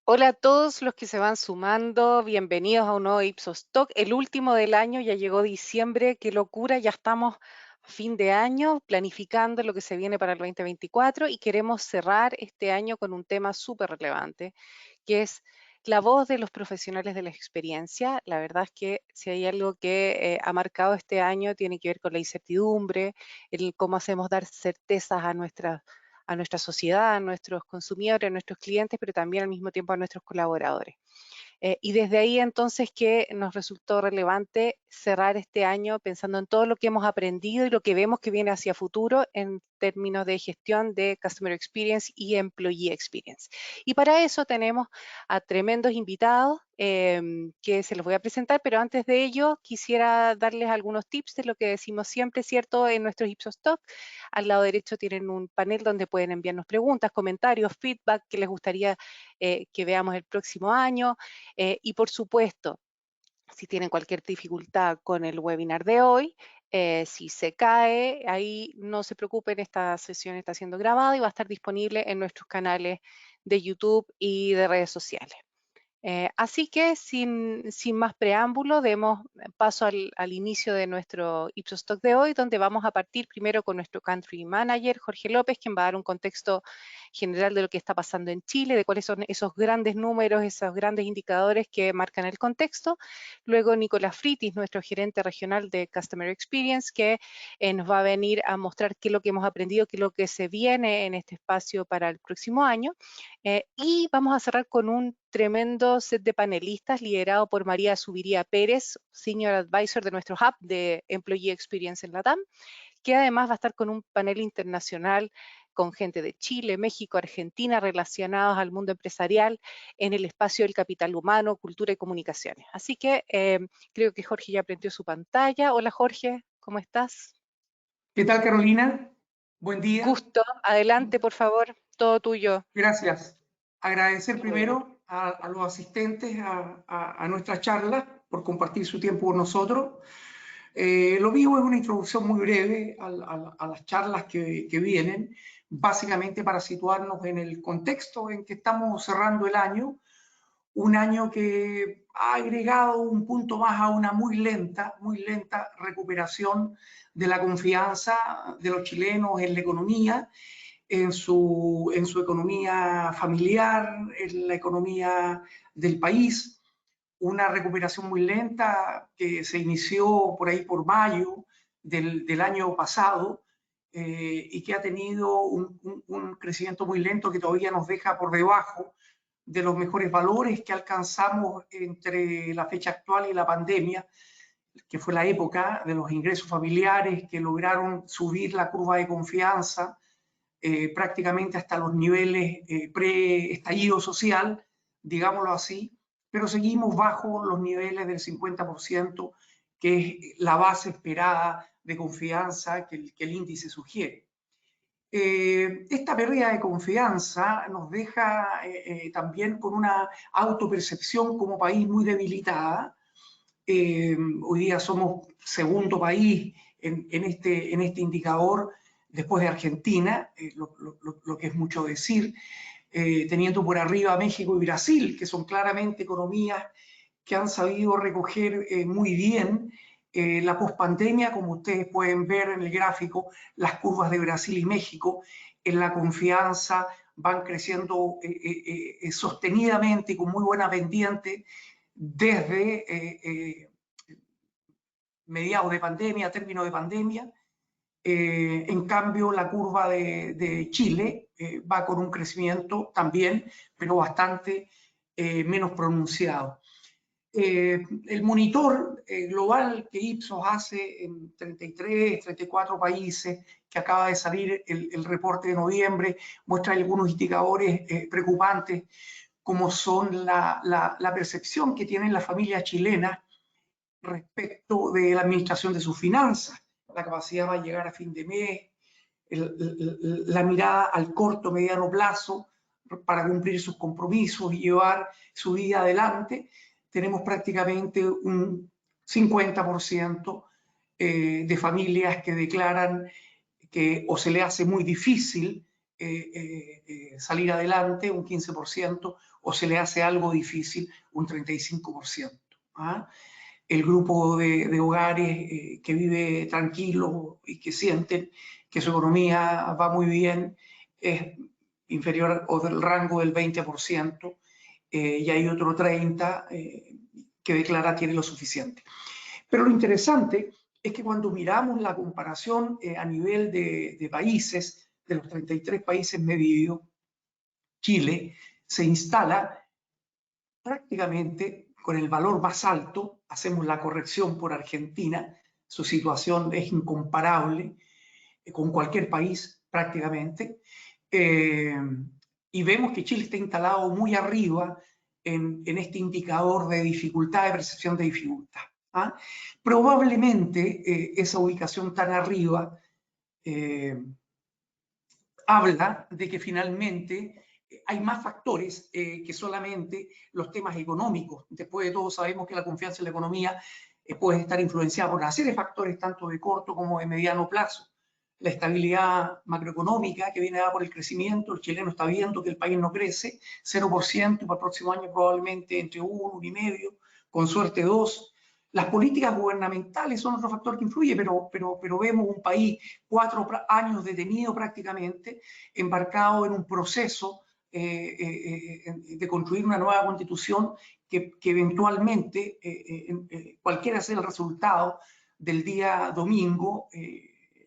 Hola a todos los que se van sumando, bienvenidos a un nuevo Ipsos Talk, el último del año, ya llegó diciembre, qué locura, ya estamos a fin de año planificando lo que se viene para el 2024 y queremos cerrar este año con un tema súper relevante, que es la voz de los profesionales de la experiencia. La verdad es que si hay algo que ha marcado este año tiene que ver con la incertidumbre, el cómo hacemos dar certezas a nuestra sociedad, a nuestros consumidores, a nuestros clientes, pero también al mismo tiempo a nuestros colaboradores. Y desde ahí entonces que nos resultó relevante cerrar este año pensando en todo lo que hemos aprendido y lo que vemos que viene hacia futuro en términos de gestión de Customer Experience y Employee Experience. Y para eso tenemos a tremendos invitados que se los voy a presentar, pero antes de ello quisiera darles algunos tips de lo que decimos siempre, ¿cierto? En nuestros Ipsos Talk. Al lado derecho tienen un panel donde pueden enviarnos preguntas, comentarios, feedback que les gustaría que veamos el próximo año. Y por supuesto, si tienen cualquier dificultad con el webinar de hoy, si se cae, ahí no se preocupen, esta sesión está siendo grabada y va a estar disponible en nuestros canales de YouTube y de redes sociales. Así que sin más preámbulo, demos paso al inicio de nuestro Ipsos Talk de hoy, donde vamos a partir primero con nuestro Country Manager, Jorge López, quien va a dar un contexto general de lo que está pasando en Chile, de cuáles son esos grandes números, esos grandes indicadores que marcan el contexto. Luego Nicolás Fritis, nuestro gerente regional de Customer Experience, que nos va a venir a mostrar qué es lo que hemos aprendido, qué es lo que se viene en este espacio para el próximo año. Y vamos a cerrar con un tremendo set de panelistas liderado por María Subiría Pérez, Senior Advisor de nuestro hub de Employee Experience en LATAM, que además va a estar con un panel internacional con gente de Chile, México, Argentina, relacionados al mundo empresarial en el espacio del capital humano, cultura y comunicaciones. Así que creo que Jorge ya prendió su pantalla. Hola Jorge, ¿cómo estás? ¿Qué tal, Carolina? Buen día. Gusto, adelante por favor, todo tuyo. Gracias. Agradecer Qué bueno. primero a los asistentes a nuestra charla por compartir su tiempo con nosotros. Lo mío es una introducción muy breve a las charlas que vienen, básicamente para situarnos en el contexto en que estamos cerrando el año, un año que ha agregado un punto más a una muy lenta recuperación de la confianza de los chilenos en la economía, en su economía familiar, en la economía del país. Una recuperación muy lenta que se inició por ahí por mayo del año pasado y que ha tenido un crecimiento muy lento que todavía nos deja por debajo de los mejores valores que alcanzamos entre la fecha actual y la pandemia, que fue la época de los ingresos familiares que lograron subir la curva de confianza prácticamente hasta los niveles pre-estallido social, digámoslo así, pero seguimos bajo los niveles del 50%, que es la base esperada de confianza que el índice sugiere. Esta pérdida de confianza nos deja también con una autopercepción como país muy debilitada. Hoy día somos segundo país en este indicador después de Argentina, lo que es mucho decir, teniendo por arriba México y Brasil, que son claramente economías que han sabido recoger muy bien la pospandemia, como ustedes pueden ver en el gráfico, las curvas de Brasil y México en la confianza van creciendo sostenidamente y con muy buena pendiente desde mediados de pandemia, término de pandemia. En cambio, la curva de Chile va con un crecimiento también, pero bastante menos pronunciado. El monitor global que Ipsos hace en 33, 34 países, que acaba de salir el reporte de noviembre, muestra algunos indicadores preocupantes, como son la percepción que tienen las familias chilenas respecto de la administración de sus finanzas, la capacidad para llegar a fin de mes, la mirada al corto, mediano plazo para cumplir sus compromisos y llevar su vida adelante. Tenemos prácticamente un 50% de familias que declaran que o se le hace muy difícil salir adelante, un 15%, o se le hace algo difícil, un 35%. ¿Ah? El grupo de hogares que vive tranquilo y que sienten que su economía va muy bien es inferior o del rango del 20%, y hay otro 30% que declara tiene lo suficiente. Pero lo interesante es que cuando miramos la comparación a nivel de países, de los 33 países medidos, Chile se instala prácticamente con el valor más alto. Hacemos la corrección por Argentina, su situación es incomparable con cualquier país prácticamente, y vemos que Chile está instalado muy arriba en este indicador de dificultad, de percepción de dificultad. ¿Ah? Probablemente esa ubicación tan arriba habla de que finalmente hay más factores que solamente los temas económicos. Después de todo sabemos que la confianza en la economía puede estar influenciada por una serie de factores tanto de corto como de mediano plazo. La estabilidad macroeconómica que viene dada por el crecimiento, el chileno está viendo que el país no crece, 0%, y para el próximo año probablemente entre 1, 1,5, con suerte 2. Las políticas gubernamentales son otro factor que influye, pero vemos un país 4 años detenido prácticamente, embarcado en un proceso de construir una nueva constitución que eventualmente, cualquiera sea el resultado del día domingo,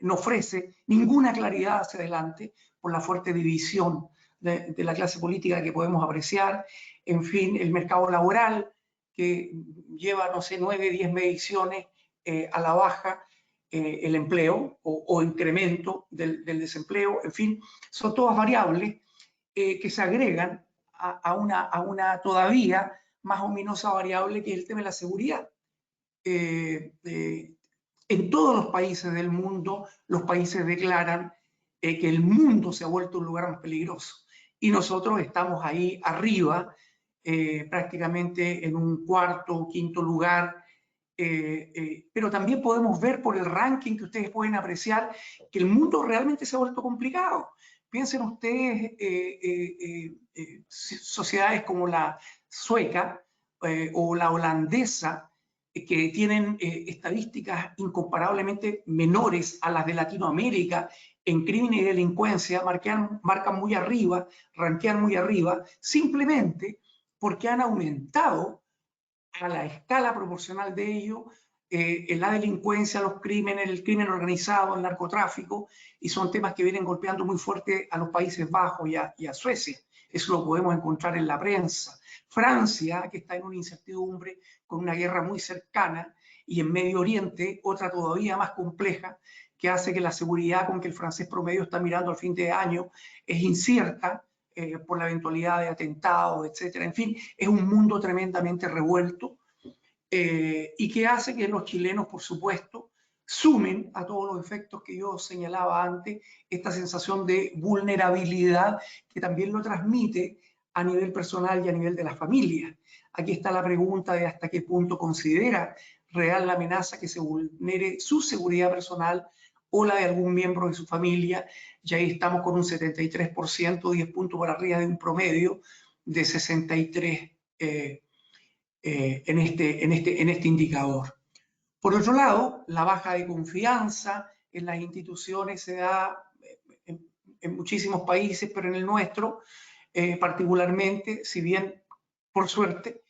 no ofrece ninguna claridad hacia adelante por la fuerte división de la clase política que podemos apreciar. En fin, el mercado laboral, que lleva, no sé, 9, 10 mediciones a la baja, el empleo o incremento del desempleo, en fin, son todas variables que se agregan a una todavía más ominosa variable que es el tema de la seguridad. En todos los países del mundo, los países declaran que el mundo se ha vuelto un lugar más peligroso y nosotros estamos ahí arriba, prácticamente en un cuarto o quinto lugar. Pero también podemos ver por el ranking que ustedes pueden apreciar que el mundo realmente se ha vuelto complicado. Piensen ustedes sociedades como la sueca o la holandesa, que tienen estadísticas incomparablemente menores a las de Latinoamérica en crimen y delincuencia, marcan muy arriba, ranquean muy arriba, simplemente porque han aumentado a la escala proporcional de ello en la delincuencia, los crímenes, el crimen organizado, el narcotráfico, y son temas que vienen golpeando muy fuerte a los Países Bajos y a Suecia. Eso lo podemos encontrar en la prensa. Francia, que está en una incertidumbre con una guerra muy cercana, y en Medio Oriente, otra todavía más compleja, que hace que la seguridad con que el francés promedio está mirando al fin de año es incierta, por la eventualidad de atentados, etcétera. En fin, es un mundo tremendamente revuelto, y que hace que los chilenos, por supuesto, sumen a todos los efectos que yo señalaba antes esta sensación de vulnerabilidad que también lo transmite a nivel personal y a nivel de la familia. Aquí está la pregunta de hasta qué punto considera real la amenaza que se vulnere su seguridad personal o la de algún miembro de su familia, y ahí estamos con un 73%, 10 puntos por arriba de un promedio de 63 en este indicador. Por otro lado, la baja de confianza en las instituciones se da en muchísimos países, pero en el nuestro particularmente, si bien por suerte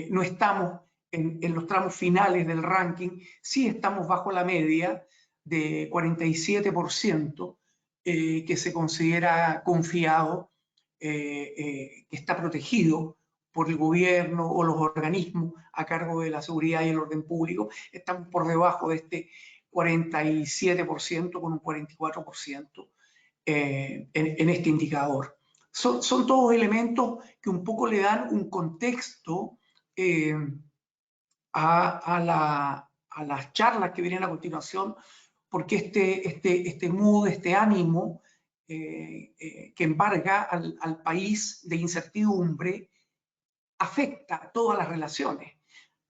no estamos en los tramos finales del ranking, sí estamos bajo la media de 47%, que se considera confiado, que está protegido por el gobierno o los organismos a cargo de la seguridad y el orden público. Estamos por debajo de este 47% con un 44% en este indicador. Son todos elementos que un poco le dan un contexto a las charlas que vienen a continuación, porque este mood, este ánimo que embarga al país de incertidumbre, afecta todas las relaciones.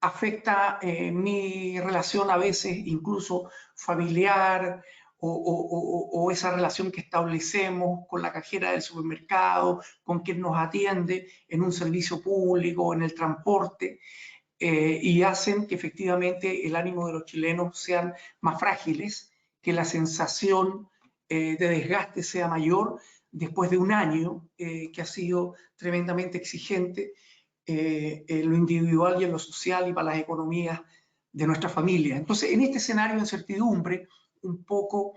Afecta mi relación a veces incluso familiar o esa relación que establecemos con la cajera del supermercado, con quien nos atiende en un servicio público, en el transporte, y hacen que efectivamente el ánimo de los chilenos sean más frágiles, que la sensación de desgaste sea mayor después de un año que ha sido tremendamente exigente en lo individual y en lo social y para las economías de nuestra familia. Entonces, en este escenario de incertidumbre, un poco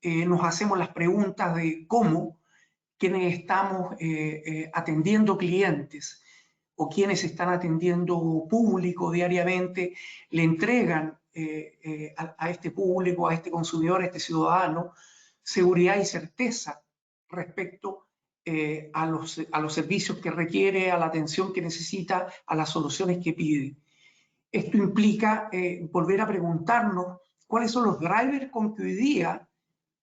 nos hacemos las preguntas de cómo quienes estamos atendiendo clientes o quienes están atendiendo público diariamente le entregan a este público, a este consumidor, a este ciudadano, seguridad y certeza respecto a los servicios que requiere, a la atención que necesita, a las soluciones que pide. Esto implica volver a preguntarnos cuáles son los drivers con que hoy día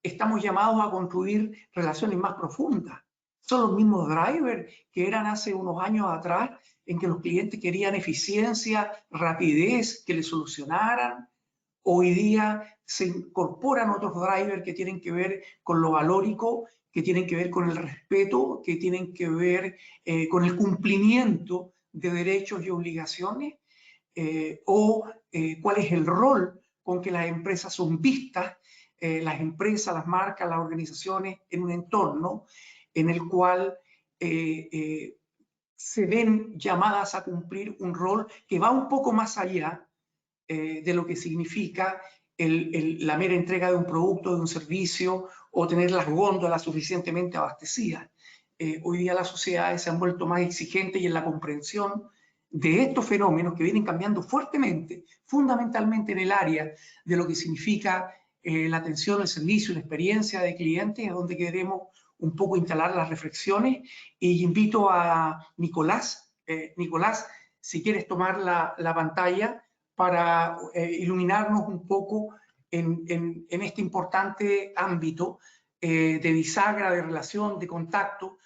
estamos llamados a construir relaciones más profundas. Son los mismos drivers que eran hace unos años atrás, en que los clientes querían eficiencia, rapidez, que les solucionaran. Hoy día se incorporan otros drivers que tienen que ver con lo valórico, que tienen que ver con el respeto, que tienen que ver con el cumplimiento de derechos y obligaciones, cuál es el rol con que las empresas son vistas, las empresas, las marcas, las organizaciones, en un entorno en el cual se ven llamadas a cumplir un rol que va un poco más allá de lo que significa la mera entrega de un producto, de un servicio, o tener las góndolas suficientemente abastecidas. Hoy día las sociedades se han vuelto más exigentes y en la comprensión de estos fenómenos que vienen cambiando fuertemente, fundamentalmente en el área de lo que significa la atención, el servicio, la experiencia de clientes, es donde queremos un poco instalar las reflexiones. Y invito a Nicolás. Nicolás, si quieres tomar la pantalla para iluminarnos un poco en este importante ámbito de bisagra, de relación, de contacto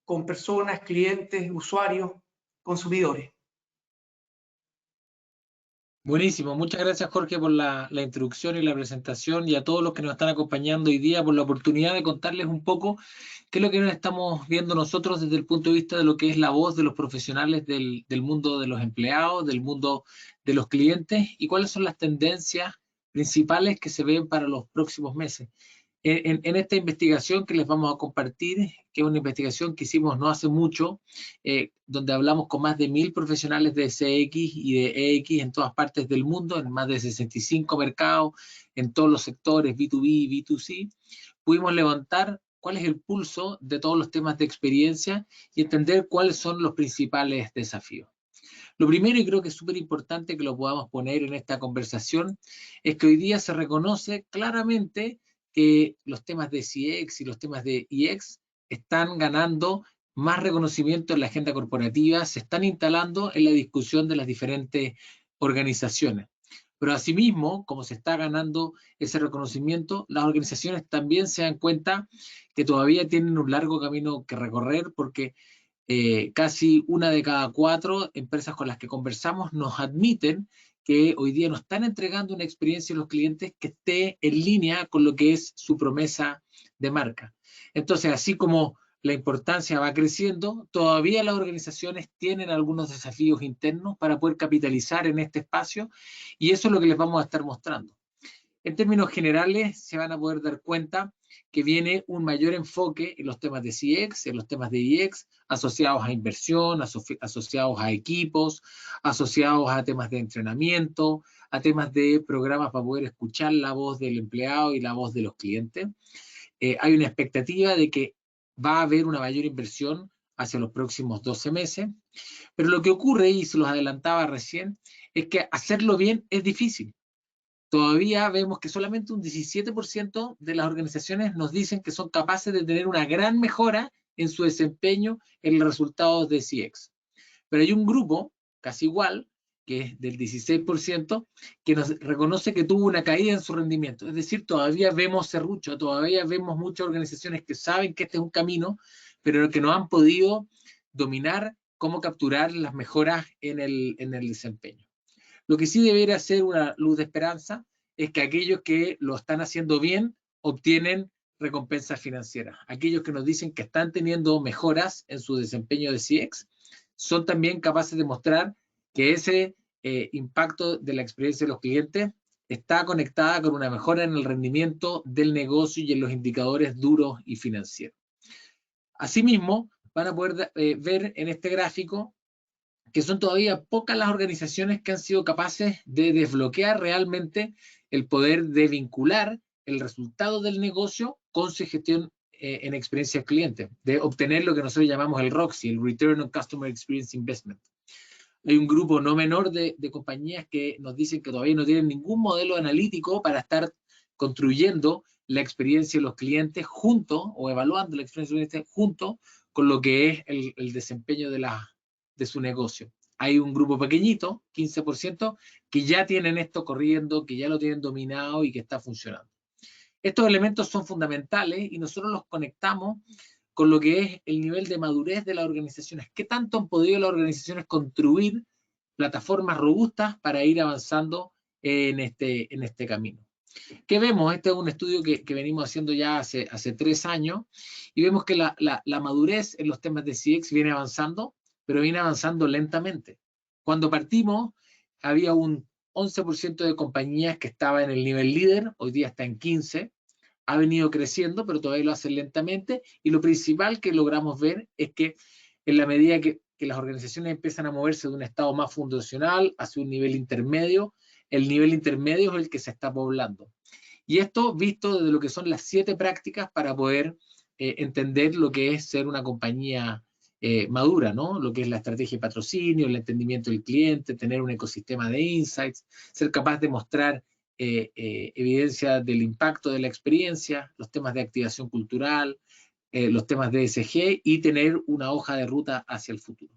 con personas, clientes, usuarios, consumidores. Buenísimo, muchas gracias Jorge por la introducción y la presentación, y a todos los que nos están acompañando hoy día por la oportunidad de contarles un poco qué es lo que nos estamos viendo nosotros desde el punto de vista de lo que es la voz de los profesionales del mundo de los empleados, del mundo de los clientes, y cuáles son las tendencias principales que se ven para los próximos meses. En esta investigación que les vamos a compartir, que es una investigación que hicimos no hace mucho, donde hablamos con más de 1000 profesionales de CX y de EX en todas partes del mundo, en más de 65 mercados, en todos los sectores B2B y B2C, pudimos levantar cuál es el pulso de todos los temas de experiencia y entender cuáles son los principales desafíos. Lo primero, y creo que es súper importante que lo podamos poner en esta conversación, es que hoy día se reconoce claramente que los temas de CX y los temas de EX están ganando más reconocimiento en la agenda corporativa, se están instalando en la discusión de las diferentes organizaciones. Pero asimismo, como se está ganando ese reconocimiento, las organizaciones también se dan cuenta que todavía tienen un largo camino que recorrer, porque casi 1 de cada 4 empresas con las que conversamos nos admiten que hoy día nos están entregando una experiencia a los clientes que esté en línea con lo que es su promesa de marca. Entonces, así como la importancia va creciendo, todavía las organizaciones tienen algunos desafíos internos para poder capitalizar en este espacio, y eso es lo que les vamos a estar mostrando. En términos generales, se van a poder dar cuenta que viene un mayor enfoque en los temas de CX, en los temas de EX, asociados a inversión, asociados a equipos, asociados a temas de entrenamiento, a temas de programas para poder escuchar la voz del empleado y la voz de los clientes. Hay una expectativa de que va a haber una mayor inversión hacia los próximos 12 meses, pero lo que ocurre, y se los adelantaba recién, es que hacerlo bien es difícil. Todavía vemos que solamente un 17% de las organizaciones nos dicen que son capaces de tener una gran mejora en su desempeño en los resultados de CX. Pero hay un grupo, casi igual, que es del 16%, que nos reconoce que tuvo una caída en su rendimiento. Es decir, todavía vemos serrucho, todavía vemos muchas organizaciones que saben que este es un camino, pero que no han podido dominar cómo capturar las mejoras en el desempeño. Lo que sí debería ser una luz de esperanza es que aquellos que lo están haciendo bien, obtienen recompensas financieras. Aquellos que nos dicen que están teniendo mejoras en su desempeño de CX son también capaces de mostrar que ese impacto de la experiencia de los clientes está conectada con una mejora en el rendimiento del negocio y en los indicadores duros y financieros. Asimismo, van a poder ver en este gráfico que son todavía pocas las organizaciones que han sido capaces de desbloquear realmente el poder de vincular el resultado del negocio con su gestión en experiencia cliente, de obtener lo que nosotros llamamos el ROXI, el Return on Customer Experience Investment. Hay un grupo no menor de compañías que nos dicen que todavía no tienen ningún modelo analítico para estar construyendo la experiencia de los clientes junto, o evaluando la experiencia de los clientes junto con lo que es el desempeño de su negocio. Hay un grupo pequeñito, 15%, que ya tienen esto corriendo, que ya lo tienen dominado y que está funcionando. Estos elementos son fundamentales y nosotros los conectamos con lo que es el nivel de madurez de las organizaciones. ¿Qué tanto han podido las organizaciones construir plataformas robustas para ir avanzando en este camino? ¿Qué vemos? Este es un estudio que venimos haciendo ya hace 3 años y vemos que la madurez en los temas de CX viene avanzando, pero viene avanzando lentamente. Cuando partimos, había un 11% de compañías que estaba en el nivel líder, hoy día está en 15%, ha venido creciendo, pero todavía lo hacen lentamente, y lo principal que logramos ver es que en la medida que las organizaciones empiezan a moverse de un estado más fundacional hacia un nivel intermedio, el nivel intermedio es el que se está poblando. Y esto visto desde lo que son las 7 prácticas para poder entender lo que es ser una compañía madura, ¿no? Lo que es la estrategia de patrocinio, el entendimiento del cliente, tener un ecosistema de insights, ser capaz de mostrar evidencia del impacto de la experiencia, los temas de activación cultural, los temas de ESG y tener una hoja de ruta hacia el futuro.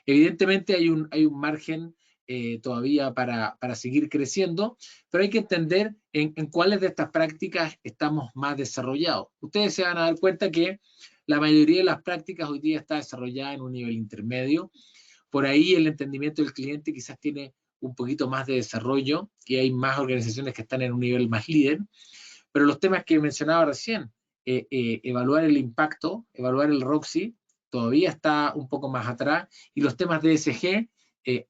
Evidentemente hay un margen todavía para seguir creciendo, pero hay que entender en cuáles de estas prácticas estamos más desarrollados. Ustedes se van a dar cuenta que la mayoría de las prácticas hoy día está desarrollada en un nivel intermedio. Por ahí el entendimiento del cliente quizás tiene un poquito más de desarrollo, y hay más organizaciones que están en un nivel más líder, pero los temas que mencionaba recién, evaluar el impacto, evaluar el ROXI, todavía está un poco más atrás, y los temas de ESG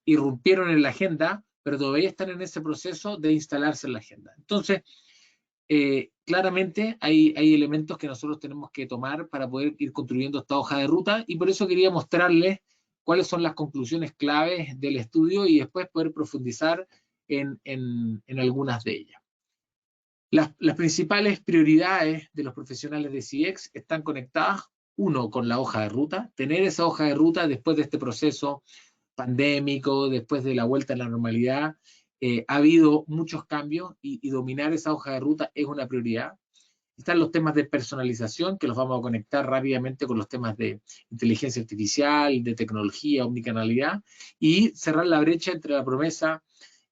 irrumpieron en la agenda, pero todavía están en ese proceso de instalarse en la agenda. Entonces, claramente hay elementos que nosotros tenemos que tomar para poder ir construyendo esta hoja de ruta, y por eso quería mostrarles cuáles son las conclusiones claves del estudio y después poder profundizar en algunas de ellas. Las principales prioridades de los profesionales de CX están conectadas, uno, con la hoja de ruta, tener esa hoja de ruta después de este proceso pandémico, después de la vuelta a la normalidad. Ha habido muchos cambios y dominar esa hoja de ruta es una prioridad. Están los temas de personalización, que los vamos a conectar rápidamente con los temas de inteligencia artificial, de tecnología, omnicanalidad, y cerrar la brecha entre la promesa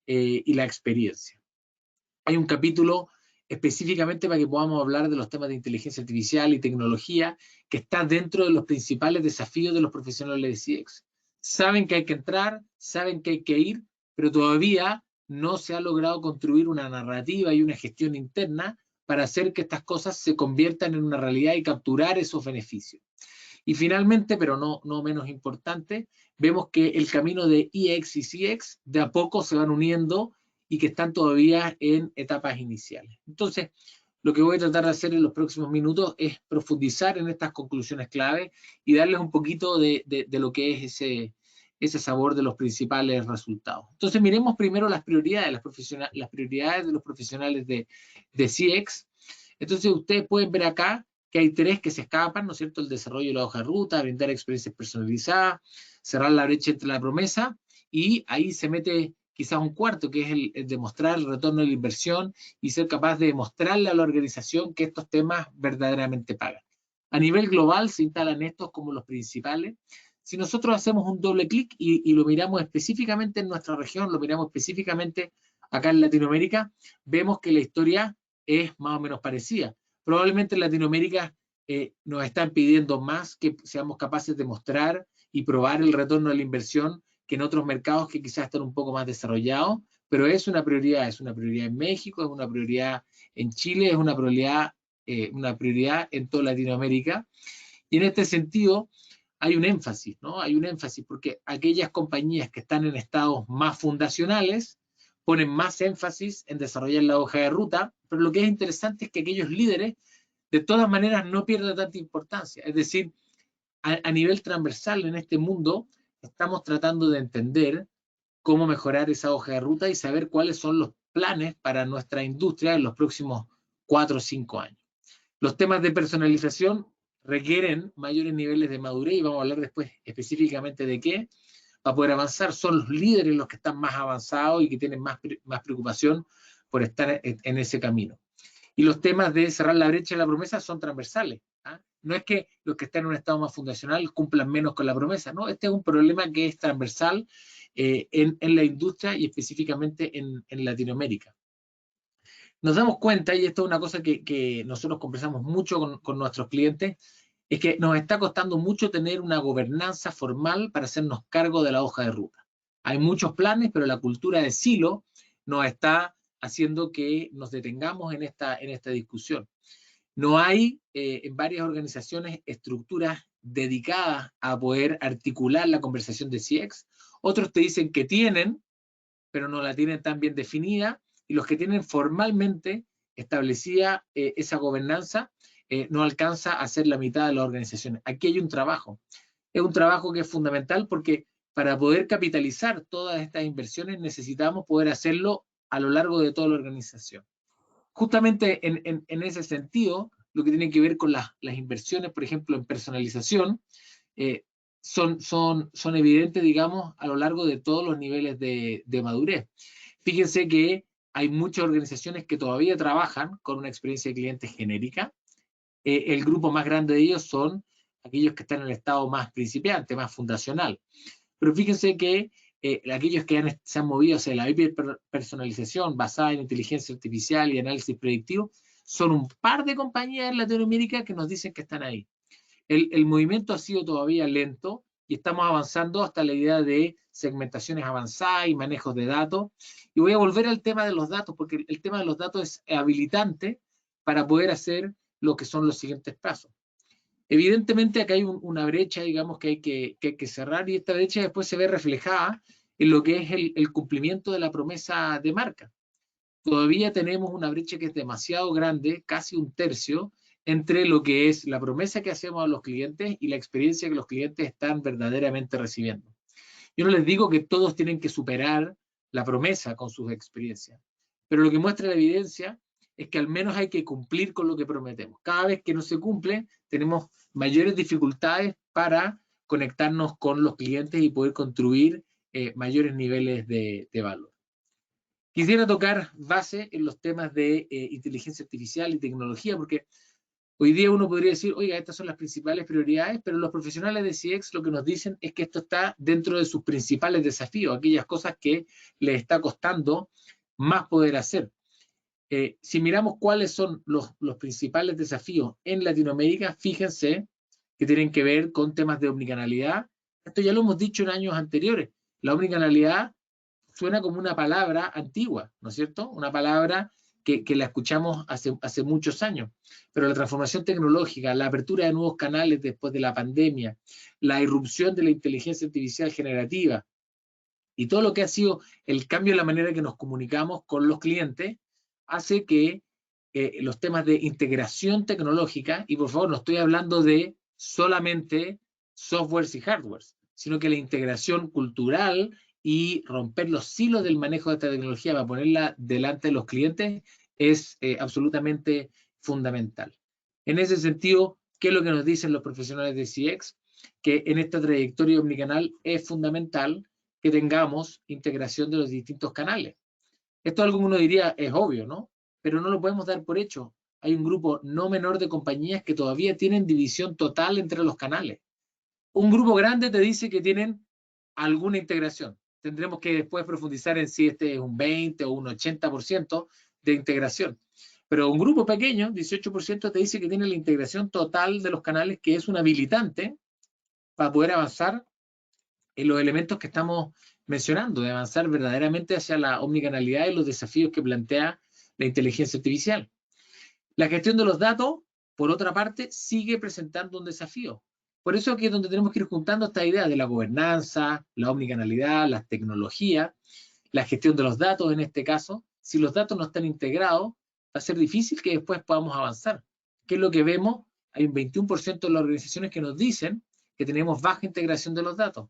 y la experiencia. Hay un capítulo específicamente para que podamos hablar de los temas de inteligencia artificial y tecnología, que está dentro de los principales desafíos de los profesionales de CX. Saben que hay que entrar, saben que hay que ir, pero todavía no se ha logrado construir una narrativa y una gestión interna para hacer que estas cosas se conviertan en una realidad y capturar esos beneficios. Y finalmente, pero no menos importante, vemos que el camino de EX y CX de a poco se van uniendo y que están todavía en etapas iniciales. Entonces, lo que voy a tratar de hacer en los próximos minutos es profundizar en estas conclusiones clave y darles un poquito de lo que es ese sabor de los principales resultados. Entonces, miremos primero las prioridades, las prioridades de los profesionales de CX. Entonces, ustedes pueden ver acá que hay 3 que se escapan, ¿no es cierto? El desarrollo de la hoja de ruta, brindar experiencias personalizadas, cerrar la brecha entre la promesa, y ahí se mete quizás un cuarto, que es el demostrar el retorno de la inversión y ser capaz de demostrarle a la organización que estos temas verdaderamente pagan. A nivel global se instalan estos como los principales. Si nosotros hacemos un doble clic y lo miramos específicamente en nuestra región, lo miramos específicamente acá en Latinoamérica, vemos que la historia es más o menos parecida. Probablemente en Latinoamérica nos están pidiendo más que seamos capaces de mostrar y probar el retorno de la inversión que en otros mercados que quizás están un poco más desarrollados, pero es una prioridad en México, es una prioridad en Chile, es una prioridad una prioridad en toda Latinoamérica. Y en este sentido hay un énfasis, ¿no? Hay un énfasis porque aquellas compañías que están en estados más fundacionales ponen más énfasis en desarrollar la hoja de ruta, pero lo que es interesante es que aquellos líderes de todas maneras no pierden tanta importancia. Es decir, a nivel transversal en este mundo estamos tratando de entender cómo mejorar esa hoja de ruta y saber cuáles son los planes para nuestra industria en los próximos 4 o 5 años. Los temas de personalización requieren mayores niveles de madurez y vamos a hablar después específicamente de qué, para poder avanzar. Son los líderes los que están más avanzados y que tienen más preocupación por estar en ese camino. Y los temas de cerrar la brecha de la promesa son transversales. ¿Ah? No es que los que están en un estado más fundacional cumplan menos con la promesa, no, este es un problema que es transversal en la industria y específicamente en Latinoamérica. Nos damos cuenta, y esto es una cosa que nosotros conversamos mucho con nuestros clientes, es que nos está costando mucho tener una gobernanza formal para hacernos cargo de la hoja de ruta. Hay muchos planes, pero la cultura de silo nos está haciendo que nos detengamos en esta discusión. No hay en varias organizaciones estructuras dedicadas a poder articular la conversación de CX. Otros te dicen que tienen, pero no la tienen tan bien definida, y los que tienen formalmente establecida esa gobernanza no alcanza a ser la mitad de las organizaciones. Aquí hay un trabajo. Es un trabajo que es fundamental porque para poder capitalizar todas estas inversiones necesitamos poder hacerlo a lo largo de toda la organización. Justamente en ese sentido, lo que tiene que ver con las inversiones, por ejemplo, en personalización, son evidentes, digamos, a lo largo de todos los niveles de madurez. Fíjense que hay muchas organizaciones que todavía trabajan con una experiencia de cliente genérica. El grupo más grande de ellos son aquellos que están en el estado más principiante, más fundacional. Pero fíjense que aquellos que se han movido hacia la hiperpersonalización basada en inteligencia artificial y análisis predictivo, son un par de compañías en Latinoamérica que nos dicen que están ahí. El movimiento ha sido todavía lento y estamos avanzando hasta la idea de segmentaciones avanzadas y manejos de datos. Y voy a volver al tema de los datos, porque el tema de los datos es habilitante para poder hacer lo que son los siguientes pasos. Evidentemente acá hay una brecha, digamos, que hay que cerrar, y esta brecha después se ve reflejada en lo que es el cumplimiento de la promesa de marca. Todavía tenemos una brecha que es demasiado grande, casi un tercio, entre lo que es la promesa que hacemos a los clientes y la experiencia que los clientes están verdaderamente recibiendo. Yo no les digo que todos tienen que superar la promesa con sus experiencias, pero lo que muestra la evidencia es que al menos hay que cumplir con lo que prometemos. Cada vez que no se cumple, tenemos mayores dificultades para conectarnos con los clientes y poder construir mayores niveles de valor. Quisiera tocar base en los temas de inteligencia artificial y tecnología, porque hoy día uno podría decir, oiga, estas son las principales prioridades, pero los profesionales de CX lo que nos dicen es que esto está dentro de sus principales desafíos, aquellas cosas que les está costando más poder hacer. Si miramos cuáles son los principales desafíos en Latinoamérica, fíjense que tienen que ver con temas de omnicanalidad. Esto ya lo hemos dicho en años anteriores. La omnicanalidad suena como una palabra antigua, ¿no es cierto? Una palabra que la escuchamos hace muchos años. Pero la transformación tecnológica, la apertura de nuevos canales después de la pandemia, la irrupción de la inteligencia artificial generativa y todo lo que ha sido el cambio en la manera que nos comunicamos con los clientes, hace que los temas de integración tecnológica, y por favor no estoy hablando de solamente softwares y hardwares, sino que la integración cultural y romper los silos del manejo de esta tecnología para ponerla delante de los clientes es absolutamente fundamental. En ese sentido, ¿qué es lo que nos dicen los profesionales de CX? Que en esta trayectoria omnicanal es fundamental que tengamos integración de los distintos canales. Esto es algo que uno diría es obvio, ¿no? Pero no lo podemos dar por hecho. Hay un grupo no menor de compañías que todavía tienen división total entre los canales. Un grupo grande te dice que tienen alguna integración. Tendremos que después profundizar en si este es un 20 o un 80% de integración. Pero un grupo pequeño, 18%, te dice que tiene la integración total de los canales, que es un habilitante para poder avanzar en los elementos que estamos mencionando, de avanzar verdaderamente hacia la omnicanalidad y los desafíos que plantea la inteligencia artificial. La gestión de los datos, por otra parte, sigue presentando un desafío. Por eso aquí es donde tenemos que ir juntando esta idea de la gobernanza, la omnicanalidad, las tecnologías, la gestión de los datos en este caso. Si los datos no están integrados, va a ser difícil que después podamos avanzar. ¿Qué es lo que vemos? Hay un 21% de las organizaciones que nos dicen que tenemos baja integración de los datos.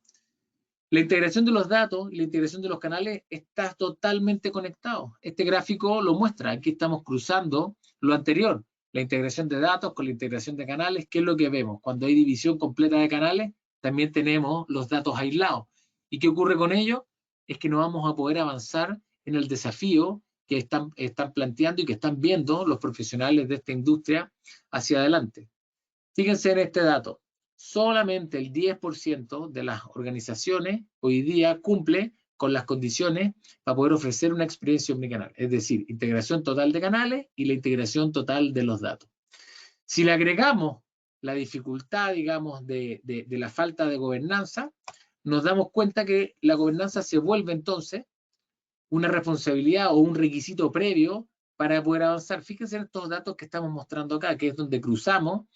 La integración de los datos y la integración de los canales está totalmente conectado. Este gráfico lo muestra. Aquí estamos cruzando lo anterior, la integración de datos con la integración de canales. ¿Qué es lo que vemos? Cuando hay división completa de canales, también tenemos los datos aislados. ¿Y qué ocurre con ello? Es que no vamos a poder avanzar en el desafío que están planteando y que están viendo los profesionales de esta industria hacia adelante. Fíjense en este dato. Solamente el 10% de las organizaciones hoy día cumple con las condiciones para poder ofrecer una experiencia omnicanal, es decir, integración total de canales y la integración total de los datos. Si le agregamos la dificultad, digamos, de la falta de gobernanza, nos damos cuenta que la gobernanza se vuelve entonces una responsabilidad o un requisito previo para poder avanzar. Fíjense en estos datos que estamos mostrando acá, que es donde cruzamos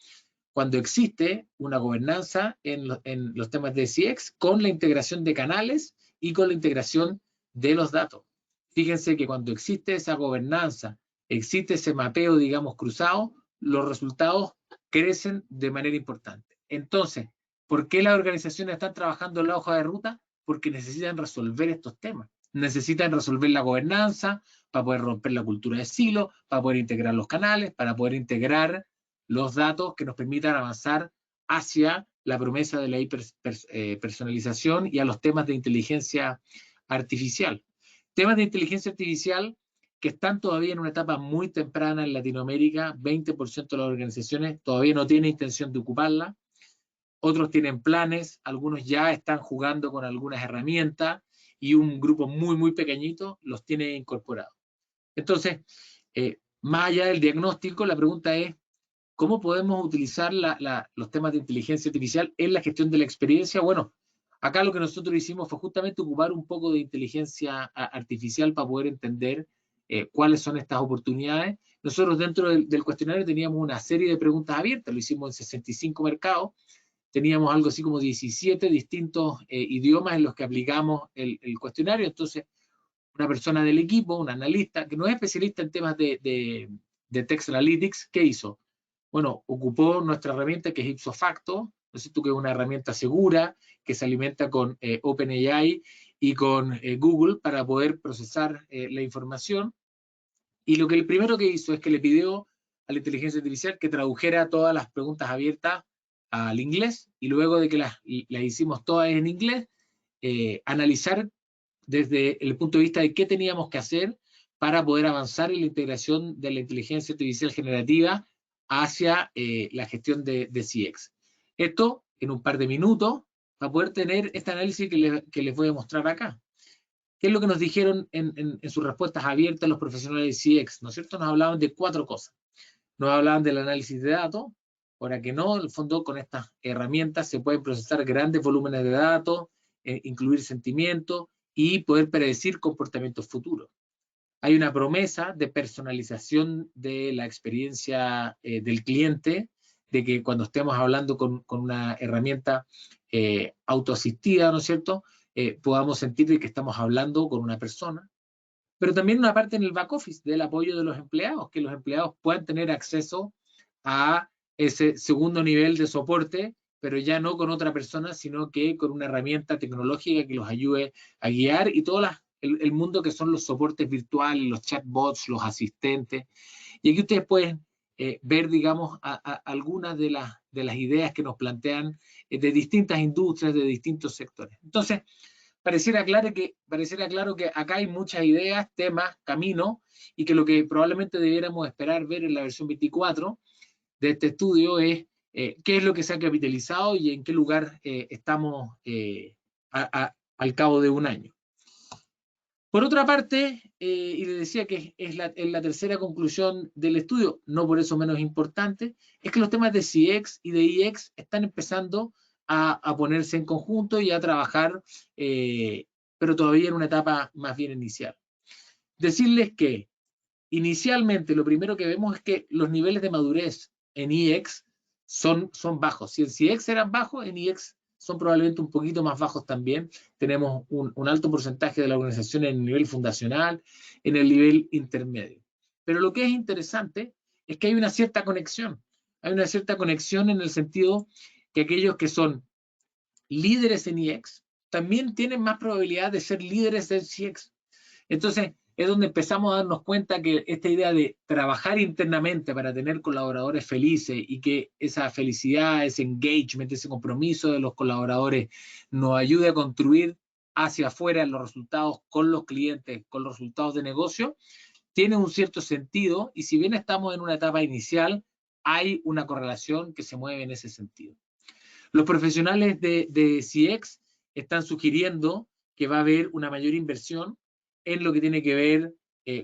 cuando existe una gobernanza en los temas de CX con la integración de canales y con la integración de los datos. Fíjense que cuando existe esa gobernanza, existe ese mapeo, digamos, cruzado, los resultados crecen de manera importante. Entonces, ¿por qué las organizaciones están trabajando en la hoja de ruta? Porque necesitan resolver estos temas. Necesitan resolver la gobernanza para poder romper la cultura de silo, para poder integrar los canales, para poder integrar los datos que nos permitan avanzar hacia la promesa de la hiperpersonalización y a los temas de inteligencia artificial. Temas de inteligencia artificial que están todavía en una etapa muy temprana en Latinoamérica, 20% de las organizaciones todavía no tienen intención de ocuparla, otros tienen planes, algunos ya están jugando con algunas herramientas y un grupo muy pequeñito los tiene incorporados. Entonces, más allá del diagnóstico, la pregunta es, ¿cómo podemos utilizar los temas de inteligencia artificial en la gestión de la experiencia? Bueno, acá lo que nosotros hicimos fue justamente ocupar un poco de inteligencia artificial para poder entender cuáles son estas oportunidades. Nosotros dentro del cuestionario teníamos una serie de preguntas abiertas, lo hicimos en 65 mercados, teníamos algo así como 17 distintos idiomas en los que aplicamos el cuestionario. Entonces, una persona del equipo, un analista, que no es especialista en temas de Text Analytics, ¿qué hizo? Bueno, ocupó nuestra herramienta que es ipso facto, ¿no es cierto? Que es una herramienta segura, que se alimenta con OpenAI y con Google para poder procesar la información. Y lo que el primero que hizo es que le pidió a la inteligencia artificial que tradujera todas las preguntas abiertas al inglés, y luego de que las hicimos todas en inglés, analizar desde el punto de vista de qué teníamos que hacer para poder avanzar en la integración de la inteligencia artificial generativa hacia la gestión de CX. Esto en un par de minutos para poder tener este análisis que les voy a mostrar acá. ¿Qué es lo que nos dijeron en sus respuestas abiertas los profesionales de CX? ¿No es cierto? Nos hablaban de 4 cosas. Nos hablaban del análisis de datos, ahora que no, en el fondo con estas herramientas se pueden procesar grandes volúmenes de datos, incluir sentimientos y poder predecir comportamientos futuros. Hay una promesa de personalización de la experiencia del cliente, de que cuando estemos hablando con una herramienta autoasistida, ¿no es cierto?, podamos sentir de que estamos hablando con una persona, pero también una parte en el back office del apoyo de los empleados, que los empleados puedan tener acceso a ese segundo nivel de soporte, pero ya no con otra persona, sino que con una herramienta tecnológica que los ayude a guiar, y todo el mundo que son los soportes virtuales, los chatbots, los asistentes. Y aquí ustedes pueden ver, digamos, algunas de las ideas que nos plantean de distintas industrias, de distintos sectores. Entonces, pareciera claro que acá hay muchas ideas, temas, caminos, y que lo que probablemente debiéramos esperar ver en la versión 24 de este estudio es qué es lo que se ha capitalizado y en qué lugar estamos al cabo de un año. Por otra parte, y les decía que es la tercera conclusión del estudio, no por eso menos importante, es que los temas de CX y de EX están empezando a ponerse en conjunto y a trabajar, pero todavía en una etapa más bien inicial. Decirles que inicialmente lo primero que vemos es que los niveles de madurez en IEX son bajos. Si en CIEX eran bajos, en IEX son probablemente un poquito más bajos también. Tenemos un alto porcentaje de la organización en el nivel fundacional, en el nivel intermedio. Pero lo que es interesante es que hay una cierta conexión. Hay una cierta conexión en el sentido que aquellos que son líderes en IEX también tienen más probabilidad de ser líderes en CIEX. Entonces, es donde empezamos a darnos cuenta que esta idea de trabajar internamente para tener colaboradores felices y que esa felicidad, ese engagement, ese compromiso de los colaboradores nos ayude a construir hacia afuera los resultados con los clientes, con los resultados de negocio, tiene un cierto sentido, y si bien estamos en una etapa inicial, hay una correlación que se mueve en ese sentido. Los profesionales de CIEX están sugiriendo que va a haber una mayor inversión en lo que tiene que ver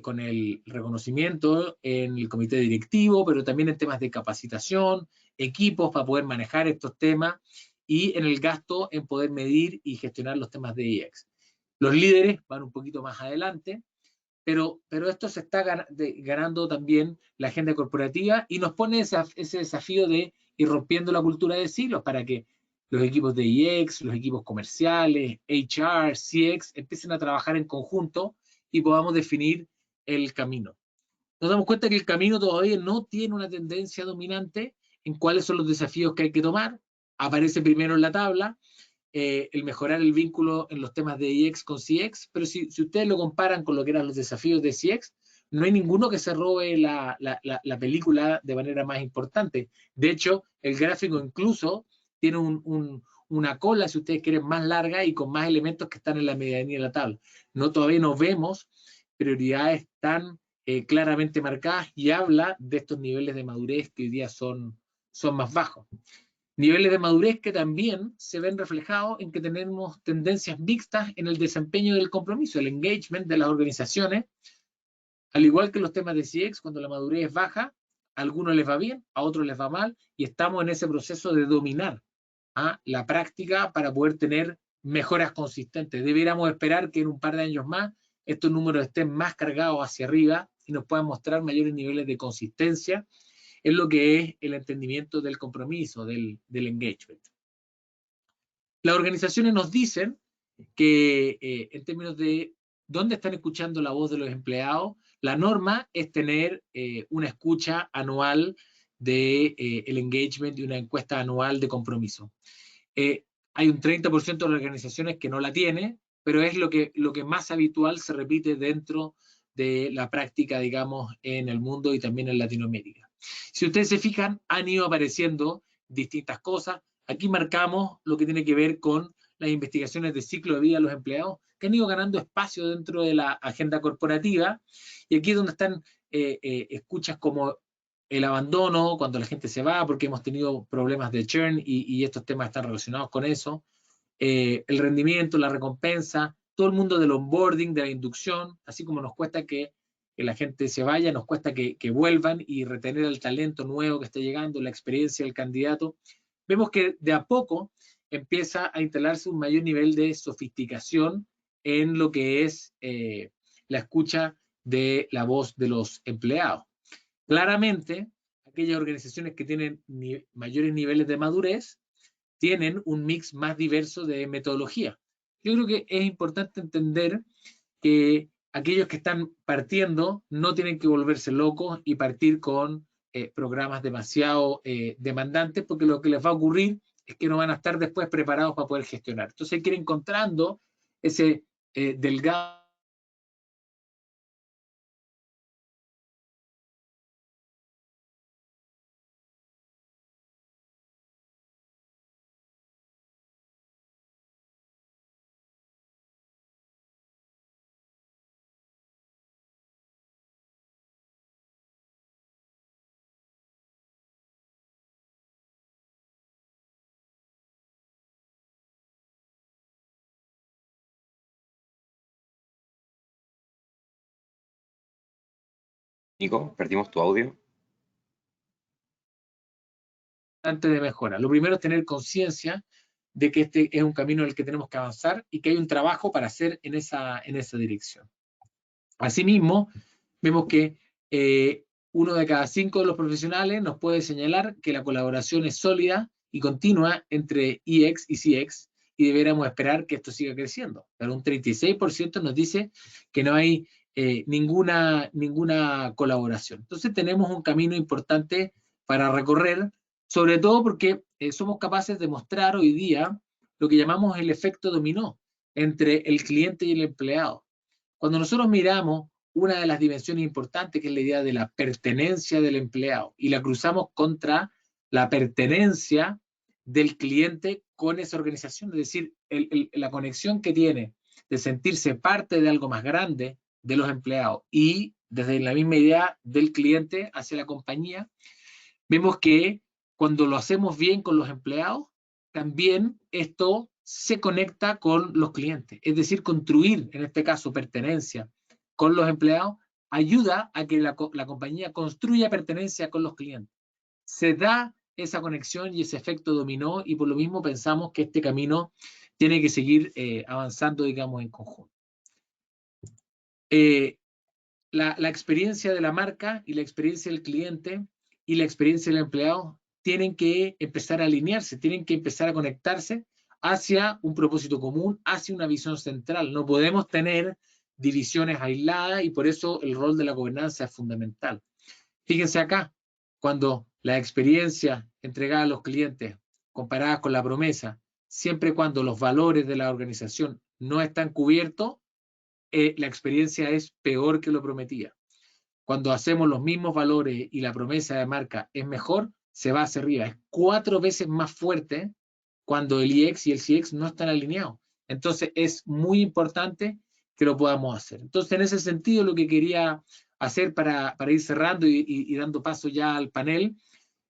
con el reconocimiento en el comité directivo, pero también en temas de capacitación, equipos para poder manejar estos temas y en el gasto en poder medir y gestionar los temas de IEX. Los líderes van un poquito más adelante, pero esto se está ganando también la agenda corporativa y nos pone ese desafío de ir rompiendo la cultura de silos para que los equipos de IEX, los equipos comerciales, HR, CX, empiecen a trabajar en conjunto y podamos definir el camino. Nos damos cuenta que el camino todavía no tiene una tendencia dominante en cuáles son los desafíos que hay que tomar. Aparece primero en la tabla, el mejorar el vínculo en los temas de IEX con CX, pero si ustedes lo comparan con lo que eran los desafíos de CX, no hay ninguno que se robe la película de manera más importante. De hecho, el gráfico incluso tiene una cola, si ustedes quieren, más larga y con más elementos que están en la medianía de la tabla. Todavía no vemos prioridades tan claramente marcadas y habla de estos niveles de madurez que hoy día son más bajos. Niveles de madurez que también se ven reflejados en que tenemos tendencias mixtas en el desempeño del compromiso, el engagement de las organizaciones. Al igual que los temas de CX, cuando la madurez es baja, a algunos les va bien, a otros les va mal, y estamos en ese proceso de dominar la práctica para poder tener mejoras consistentes. Deberíamos esperar que en un par de años más estos números estén más cargados hacia arriba y nos puedan mostrar mayores niveles de consistencia en lo que es el entendimiento del compromiso, del engagement. Las organizaciones nos dicen que en términos de dónde están escuchando la voz de los empleados, la norma es tener una escucha anual del engagement y una encuesta anual de compromiso. Hay un 30% de las organizaciones que no la tiene, pero es lo que más habitual se repite dentro de la práctica, digamos, en el mundo y también en Latinoamérica. Si ustedes se fijan, han ido apareciendo distintas cosas. Aquí marcamos lo que tiene que ver con las investigaciones de ciclo de vida de los empleados, que han ido ganando espacio dentro de la agenda corporativa, y aquí es donde están escuchas como el abandono, cuando la gente se va, porque hemos tenido problemas de churn y estos temas están relacionados con eso, el rendimiento, la recompensa, todo el mundo del onboarding, de la inducción, así como nos cuesta que la gente se vaya, nos cuesta que vuelvan y retener el talento nuevo que está llegando, la experiencia del candidato. Vemos que de a poco empieza a instalarse un mayor nivel de sofisticación en lo que es la escucha de la voz de los empleados. Claramente, aquellas organizaciones que tienen mayores niveles de madurez tienen un mix más diverso de metodología. Yo creo que es importante entender que aquellos que están partiendo no tienen que volverse locos y partir con programas demasiado demandantes, porque lo que les va a ocurrir es que no van a estar después preparados para poder gestionar. Entonces hay que ir encontrando ese delgado Nico, perdimos tu audio. de mejora. Lo primero es tener conciencia de que este es un camino en el que tenemos que avanzar y que hay un trabajo para hacer en esa dirección. Asimismo, vemos que 1 de cada 5 de los profesionales nos puede señalar que la colaboración es sólida y continua entre EX y CX, y deberíamos esperar que esto siga creciendo. Pero un 36% nos dice que no hay ninguna colaboración. Entonces tenemos un camino importante para recorrer, sobre todo porque somos capaces de mostrar hoy día lo que llamamos el efecto dominó entre el cliente y el empleado. Cuando nosotros miramos una de las dimensiones importantes, que es la idea de la pertenencia del empleado, y la cruzamos contra la pertenencia del cliente con esa organización, es decir, la conexión que tiene de sentirse parte de algo más grande de los empleados y desde la misma idea del cliente hacia la compañía, vemos que cuando lo hacemos bien con los empleados, también esto se conecta con los clientes. Es decir, construir, en este caso, pertenencia con los empleados, ayuda a que la compañía construya pertenencia con los clientes. Se da esa conexión y ese efecto dominó, y por lo mismo pensamos que este camino tiene que seguir avanzando, digamos, en conjunto. La experiencia de la marca y la experiencia del cliente y la experiencia del empleado tienen que empezar a alinearse, tienen que empezar a conectarse hacia un propósito común, hacia una visión central. No podemos tener divisiones aisladas, y por eso el rol de la gobernanza es fundamental. Fíjense acá, cuando la experiencia entregada a los clientes comparada con la promesa, siempre y cuando los valores de la organización no están cubiertos, la experiencia es peor que lo prometía. Cuando hacemos los mismos valores y la promesa de marca es mejor, se va hacia arriba. Es 4 veces más fuerte cuando el IX y el CX no están alineados. Entonces es muy importante que lo podamos hacer. Entonces, en ese sentido, lo que quería hacer para ir cerrando y dando paso ya al panel,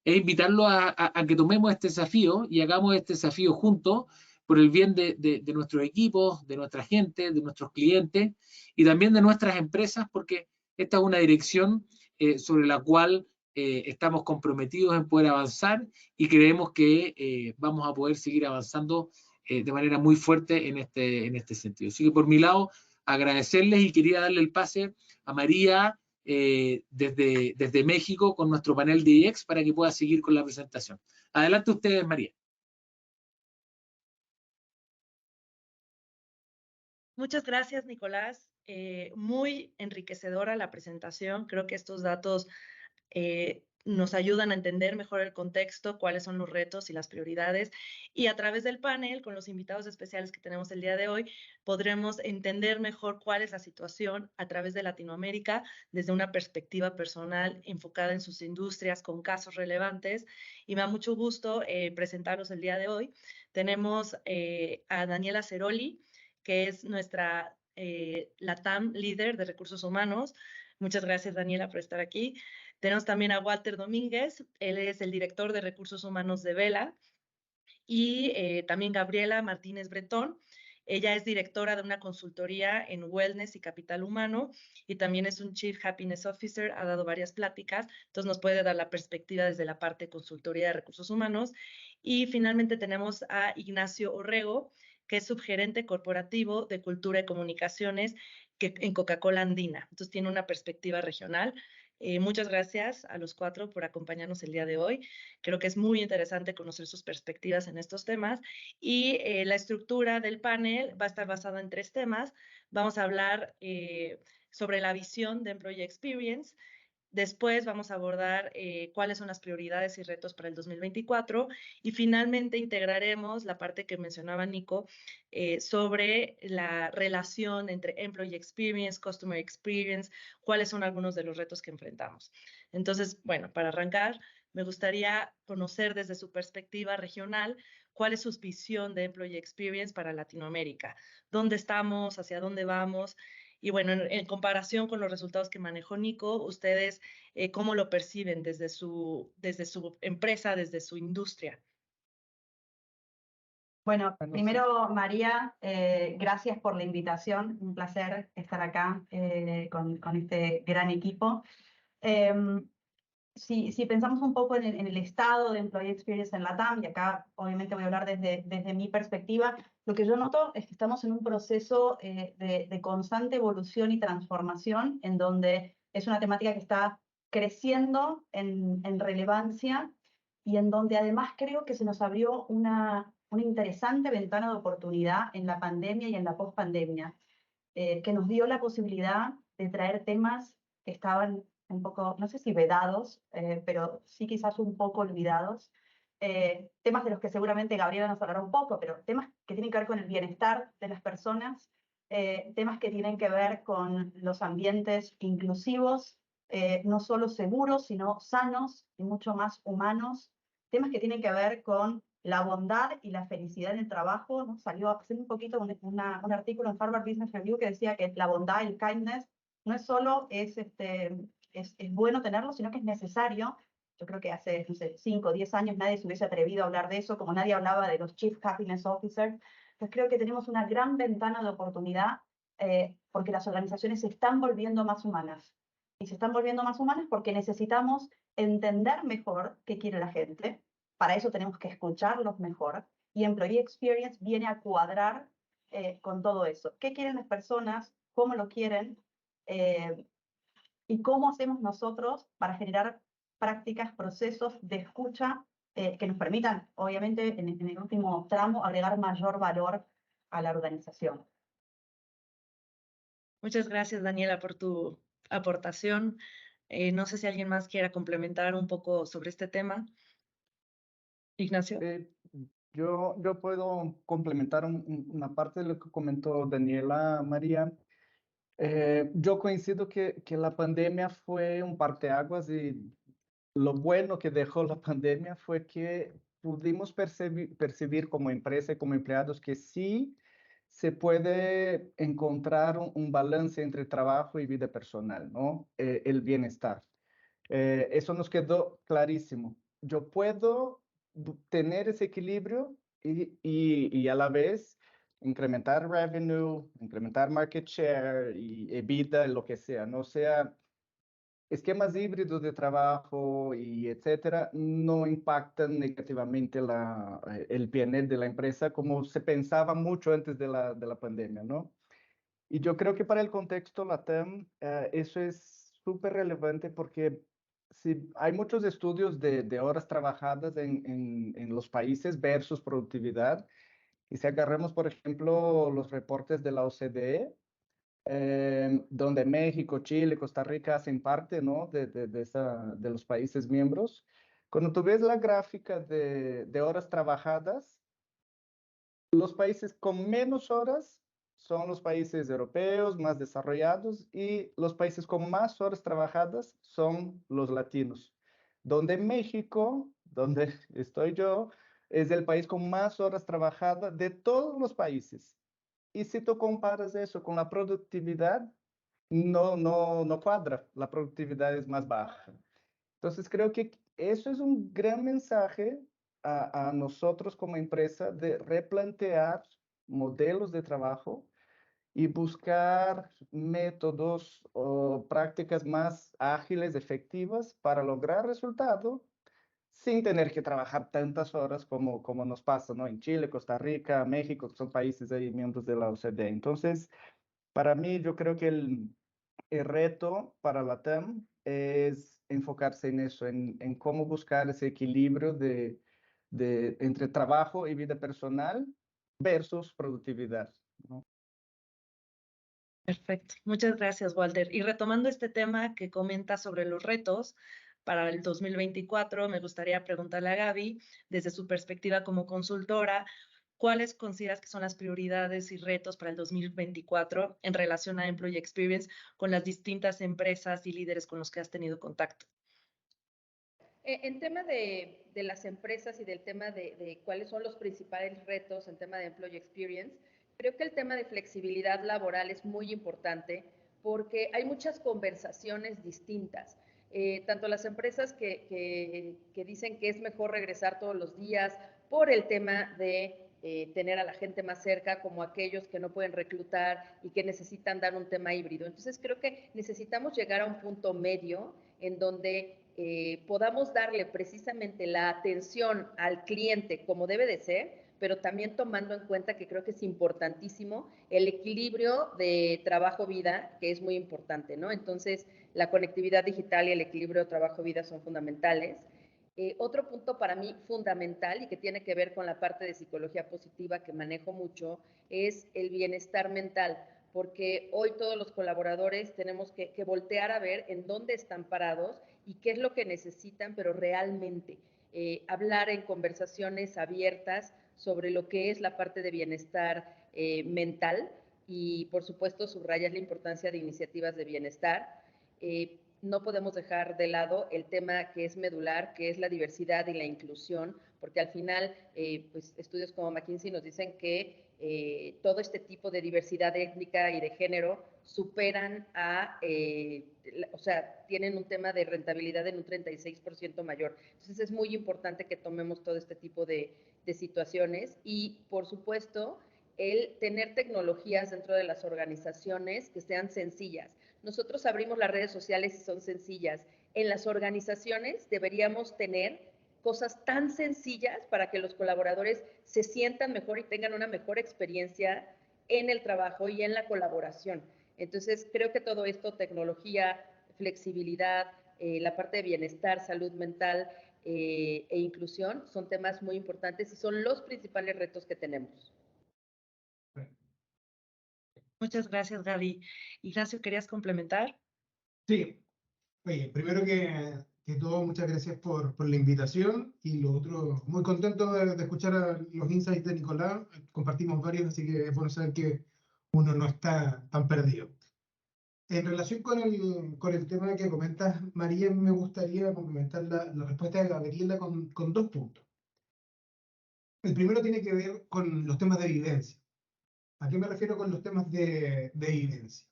es invitarlo a que tomemos este desafío y hagamos este desafío juntos por el bien de nuestros equipos, de nuestra gente, de nuestros clientes y también de nuestras empresas, porque esta es una dirección sobre la cual estamos comprometidos en poder avanzar, y creemos que vamos a poder seguir avanzando de manera muy fuerte en este sentido. Así que por mi lado, agradecerles, y quería darle el pase a María desde México con nuestro panel de IEX para que pueda seguir con la presentación. Adelante ustedes, María. Muchas gracias, Nicolás. Muy enriquecedora la presentación. Creo que estos datos nos ayudan a entender mejor el contexto, cuáles son los retos y las prioridades. Y a través del panel, con los invitados especiales que tenemos el día de hoy, podremos entender mejor cuál es la situación a través de Latinoamérica desde una perspectiva personal enfocada en sus industrias con casos relevantes. Y me da mucho gusto presentarlos el día de hoy. Tenemos a Daniela Ceroli, que es nuestra LATAM líder de recursos humanos. Muchas gracias, Daniela, por estar aquí. Tenemos también a Walter Domínguez, él es el director de recursos humanos de Vela, y también Gabriela Martínez Bretón. Ella es directora de una consultoría en wellness y capital humano, y también es un Chief Happiness Officer, ha dado varias pláticas, entonces nos puede dar la perspectiva desde la parte de consultoría de recursos humanos. Y finalmente tenemos a Ignacio Orrego, que es subgerente corporativo de cultura y comunicaciones en Coca-Cola Andina, entonces tiene una perspectiva regional. Muchas gracias a los 4 por acompañarnos el día de hoy. Creo que es muy interesante conocer sus perspectivas en estos temas, y la estructura del panel va a estar basada en 3 temas. Vamos a hablar sobre la visión de Employee Experience. Después vamos a abordar cuáles son las prioridades y retos para el 2024, y finalmente integraremos la parte que mencionaba Nico sobre la relación entre Employee Experience, Customer Experience, cuáles son algunos de los retos que enfrentamos. Entonces, bueno, para arrancar, me gustaría conocer desde su perspectiva regional cuál es su visión de Employee Experience para Latinoamérica. ¿Dónde estamos? ¿Hacia dónde vamos? Y bueno, en comparación con los resultados que manejó Nico, ustedes, ¿cómo lo perciben desde su empresa, desde su industria? Bueno, primero, María, gracias por la invitación. Un placer estar acá con este gran equipo. Si pensamos un poco en el estado de Employee Experience en LATAM, y acá obviamente voy a hablar desde mi perspectiva, lo que yo noto es que estamos en un proceso de constante evolución y transformación, en donde es una temática que está creciendo en relevancia y en donde además creo que se nos abrió una interesante ventana de oportunidad en la pandemia y en la pospandemia, que nos dio la posibilidad de traer temas que estaban un poco, no sé si vedados, pero sí quizás un poco olvidados, temas de los que seguramente Gabriela nos hablará un poco, pero temas que tienen que ver con el bienestar de las personas, temas que tienen que ver con los ambientes inclusivos, no solo seguros, sino sanos y mucho más humanos, temas que tienen que ver con la bondad y la felicidad en el trabajo, ¿no? Salió hace un poquito un artículo en Harvard Business Review que decía que la bondad, el kindness, no es solo es bueno tenerlo, sino que es necesario. Yo creo que hace, no sé, 5 o 10 años nadie se hubiese atrevido a hablar de eso, como nadie hablaba de los Chief Happiness Officers. Entonces creo que tenemos una gran ventana de oportunidad porque las organizaciones se están volviendo más humanas. Y se están volviendo más humanas porque necesitamos entender mejor qué quiere la gente. Para eso tenemos que escucharlos mejor. Y Employee Experience viene a cuadrar con todo eso. ¿Qué quieren las personas? ¿Cómo lo quieren? ¿Y cómo hacemos nosotros para generar prácticas, procesos de escucha que nos permitan, obviamente, en el último tramo, agregar mayor valor a la organización? Muchas gracias, Daniela, por tu aportación. No sé si alguien más quiera complementar un poco sobre este tema. Ignacio. Yo puedo complementar una parte de lo que comentó Daniela, María. Yo coincido que la pandemia fue un parteaguas y lo bueno que dejó la pandemia fue que pudimos percibir como empresa y como empleados que sí se puede encontrar un balance entre trabajo y vida personal, ¿no? El bienestar. Eso nos quedó clarísimo. Yo puedo tener ese equilibrio y a la vez incrementar revenue, incrementar market share y EBITDA, lo que sea, no sea esquemas híbridos de trabajo y etcétera, no impactan negativamente el PNL de la empresa como se pensaba mucho antes de la pandemia, ¿no? Y yo creo que para el contexto LATAM, eso es súper relevante porque si hay muchos estudios de horas trabajadas en los países versus productividad. Y si agarramos, por ejemplo, los reportes de la OCDE, donde México, Chile, Costa Rica hacen parte, ¿no? de los países miembros. Cuando tú ves la gráfica de horas trabajadas, los países con menos horas son los países europeos más desarrollados y los países con más horas trabajadas son los latinos. Donde México, donde estoy yo, es el país con más horas trabajadas de todos los países. Y si tú comparas eso con la productividad, no cuadra. La productividad es más baja. Entonces creo que eso es un gran mensaje a nosotros como empresa de replantear modelos de trabajo y buscar métodos o prácticas más ágiles, efectivas para lograr resultado sin tener que trabajar tantas horas como nos pasa, ¿no? En Chile, Costa Rica, México, que son países ahí miembros de la OCDE. Entonces, para mí, yo creo que el reto para la TAM es enfocarse en eso, en cómo buscar ese equilibrio entre trabajo y vida personal versus productividad, ¿no? Perfecto. Muchas gracias, Walter. Y retomando este tema que comenta sobre los retos para el 2024, me gustaría preguntarle a Gaby, desde su perspectiva como consultora, ¿cuáles consideras que son las prioridades y retos para el 2024 en relación a Employee Experience con las distintas empresas y líderes con los que has tenido contacto? En tema de las empresas y del tema de cuáles son los principales retos en tema de Employee Experience, creo que el tema de flexibilidad laboral es muy importante porque hay muchas conversaciones distintas. Tanto las empresas que dicen que es mejor regresar todos los días por el tema de tener a la gente más cerca, como aquellos que no pueden reclutar y que necesitan dar un tema híbrido. Entonces creo que necesitamos llegar a un punto medio en donde podamos darle precisamente la atención al cliente como debe de ser, pero también tomando en cuenta que creo que es importantísimo el equilibrio de trabajo-vida, que es muy importante, ¿no? Entonces, la conectividad digital y el equilibrio trabajo-vida son fundamentales. Otro punto para mí fundamental y que tiene que ver con la parte de psicología positiva que manejo mucho es el bienestar mental, porque hoy todos los colaboradores tenemos que voltear a ver en dónde están parados y qué es lo que necesitan, pero realmente hablar en conversaciones abiertas sobre lo que es la parte de bienestar mental y, por supuesto, subrayar la importancia de iniciativas de bienestar. No podemos dejar de lado el tema que es medular, que es la diversidad y la inclusión, porque al final, pues, estudios como McKinsey nos dicen que todo este tipo de diversidad étnica y de género superan o sea, tienen un tema de rentabilidad en un 36% mayor. Entonces es muy importante que tomemos todo este tipo de situaciones y, por supuesto, el tener tecnologías dentro de las organizaciones que sean sencillas. Nosotros abrimos las redes sociales y son sencillas. En las organizaciones deberíamos tener cosas tan sencillas para que los colaboradores se sientan mejor y tengan una mejor experiencia en el trabajo y en la colaboración. Entonces, creo que todo esto, tecnología, flexibilidad, la parte de bienestar, salud mental e inclusión, son temas muy importantes y son los principales retos que tenemos. Muchas gracias, Gaby. Ignacio, ¿querías complementar? Sí, oye, primero que todo, muchas gracias por la invitación y lo otro, muy contento de escuchar a los insights de Nicolás. Compartimos varios, así que es bueno saber que uno no está tan perdido. En relación con el tema que comentas, María, me gustaría complementar la respuesta de Gabriela con dos puntos. El primero tiene que ver con los temas de evidencia. ¿A qué me refiero con los temas de evidencia?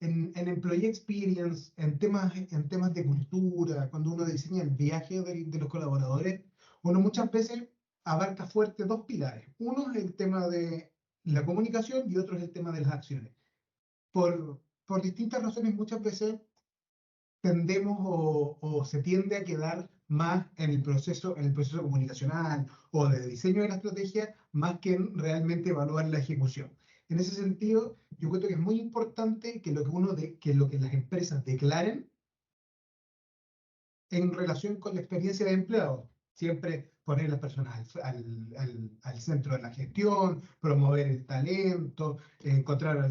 En Employee Experience, en temas de cultura, cuando uno diseña el viaje de los colaboradores, uno muchas veces abarca fuerte dos pilares. Uno es el tema de la comunicación y otro es el tema de las acciones. Por distintas razones, muchas veces tendemos o se tiende a quedar más en el proceso comunicacional o de diseño de la estrategia, más que en realmente evaluar la ejecución. En ese sentido, yo creo que es muy importante que lo que las empresas declaren en relación con la experiencia de empleado. Siempre poner a las personas al centro de la gestión, promover el talento, encontrar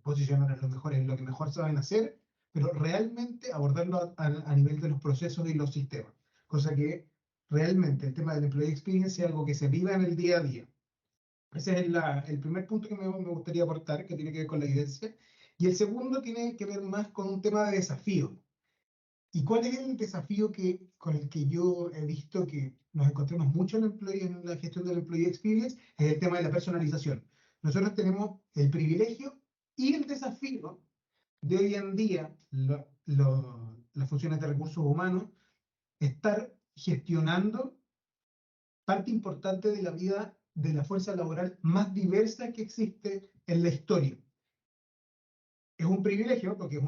posicionar a los mejores en lo que mejor saben hacer, pero realmente abordarlo a nivel de los procesos y los sistemas. Cosa que realmente el tema del Employee Experience es algo que se viva en el día a día. Ese es el primer punto que me gustaría aportar, que tiene que ver con la evidencia. Y el segundo tiene que ver más con un tema de desafío. ¿Y cuál es el desafío con el que yo he visto que nos encontramos mucho en la gestión del Employee Experience? Es el tema de la personalización. Nosotros tenemos el privilegio y el desafío de hoy en día, las funciones de recursos humanos, estar gestionando parte importante de la vida de la fuerza laboral más diversa que existe en la historia. Es un privilegio porque es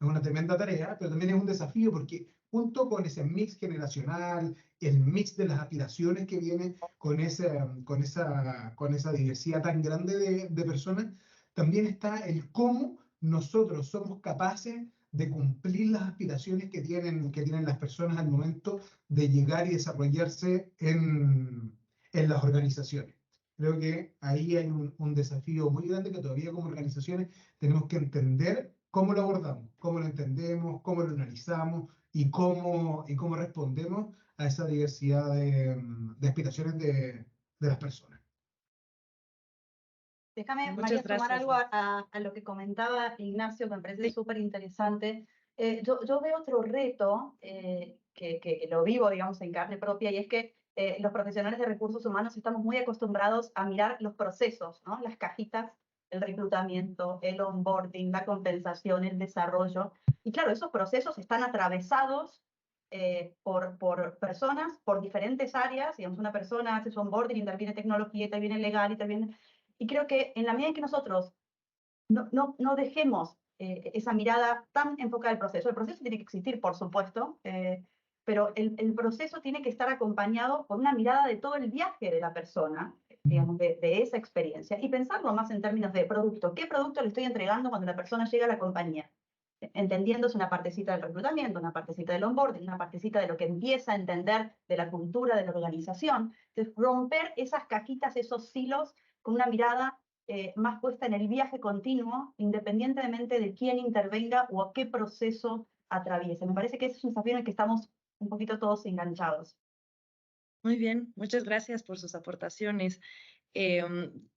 una tremenda tarea, pero también es un desafío porque junto con ese mix generacional, el mix de las aspiraciones que viene con esa diversidad tan grande de personas, también está el cómo nosotros somos capaces de cumplir las aspiraciones que tienen las personas al momento de llegar y desarrollarse en las organizaciones. Creo que ahí hay un desafío muy grande que todavía como organizaciones tenemos que entender cómo lo abordamos, cómo lo entendemos, cómo lo analizamos y cómo respondemos a esa diversidad de aspiraciones de las personas. Déjame, Muchas María, sumar gracias. algo a lo que comentaba Ignacio, que me parece Sí. súper interesante. Yo veo otro reto que lo vivo, digamos, en carne propia, y es que los profesionales de recursos humanos estamos muy acostumbrados a mirar los procesos, ¿no? Las cajitas, el reclutamiento, el onboarding, la compensación, el desarrollo. Y claro, esos procesos están atravesados por personas, por diferentes áreas. Digamos, una persona hace su onboarding, interviene tecnología, interviene legal, interviene... Y creo que en la medida en que nosotros no dejemos esa mirada tan enfocada al proceso, el proceso tiene que existir, por supuesto, pero el proceso tiene que estar acompañado por una mirada de todo el viaje de la persona, digamos, de esa experiencia, y pensarlo más en términos de producto. ¿Qué producto le estoy entregando cuando la persona llega a la compañía? Entendiéndose una partecita del reclutamiento, una partecita del onboarding, una partecita de lo que empieza a entender de la cultura de la organización. Entonces, romper esas cajitas, esos silos, con una mirada más puesta en el viaje continuo, independientemente de quién intervenga o a qué proceso atraviese. Me parece que ese es un desafío en el que estamos un poquito todos enganchados. Muy bien, muchas gracias por sus aportaciones.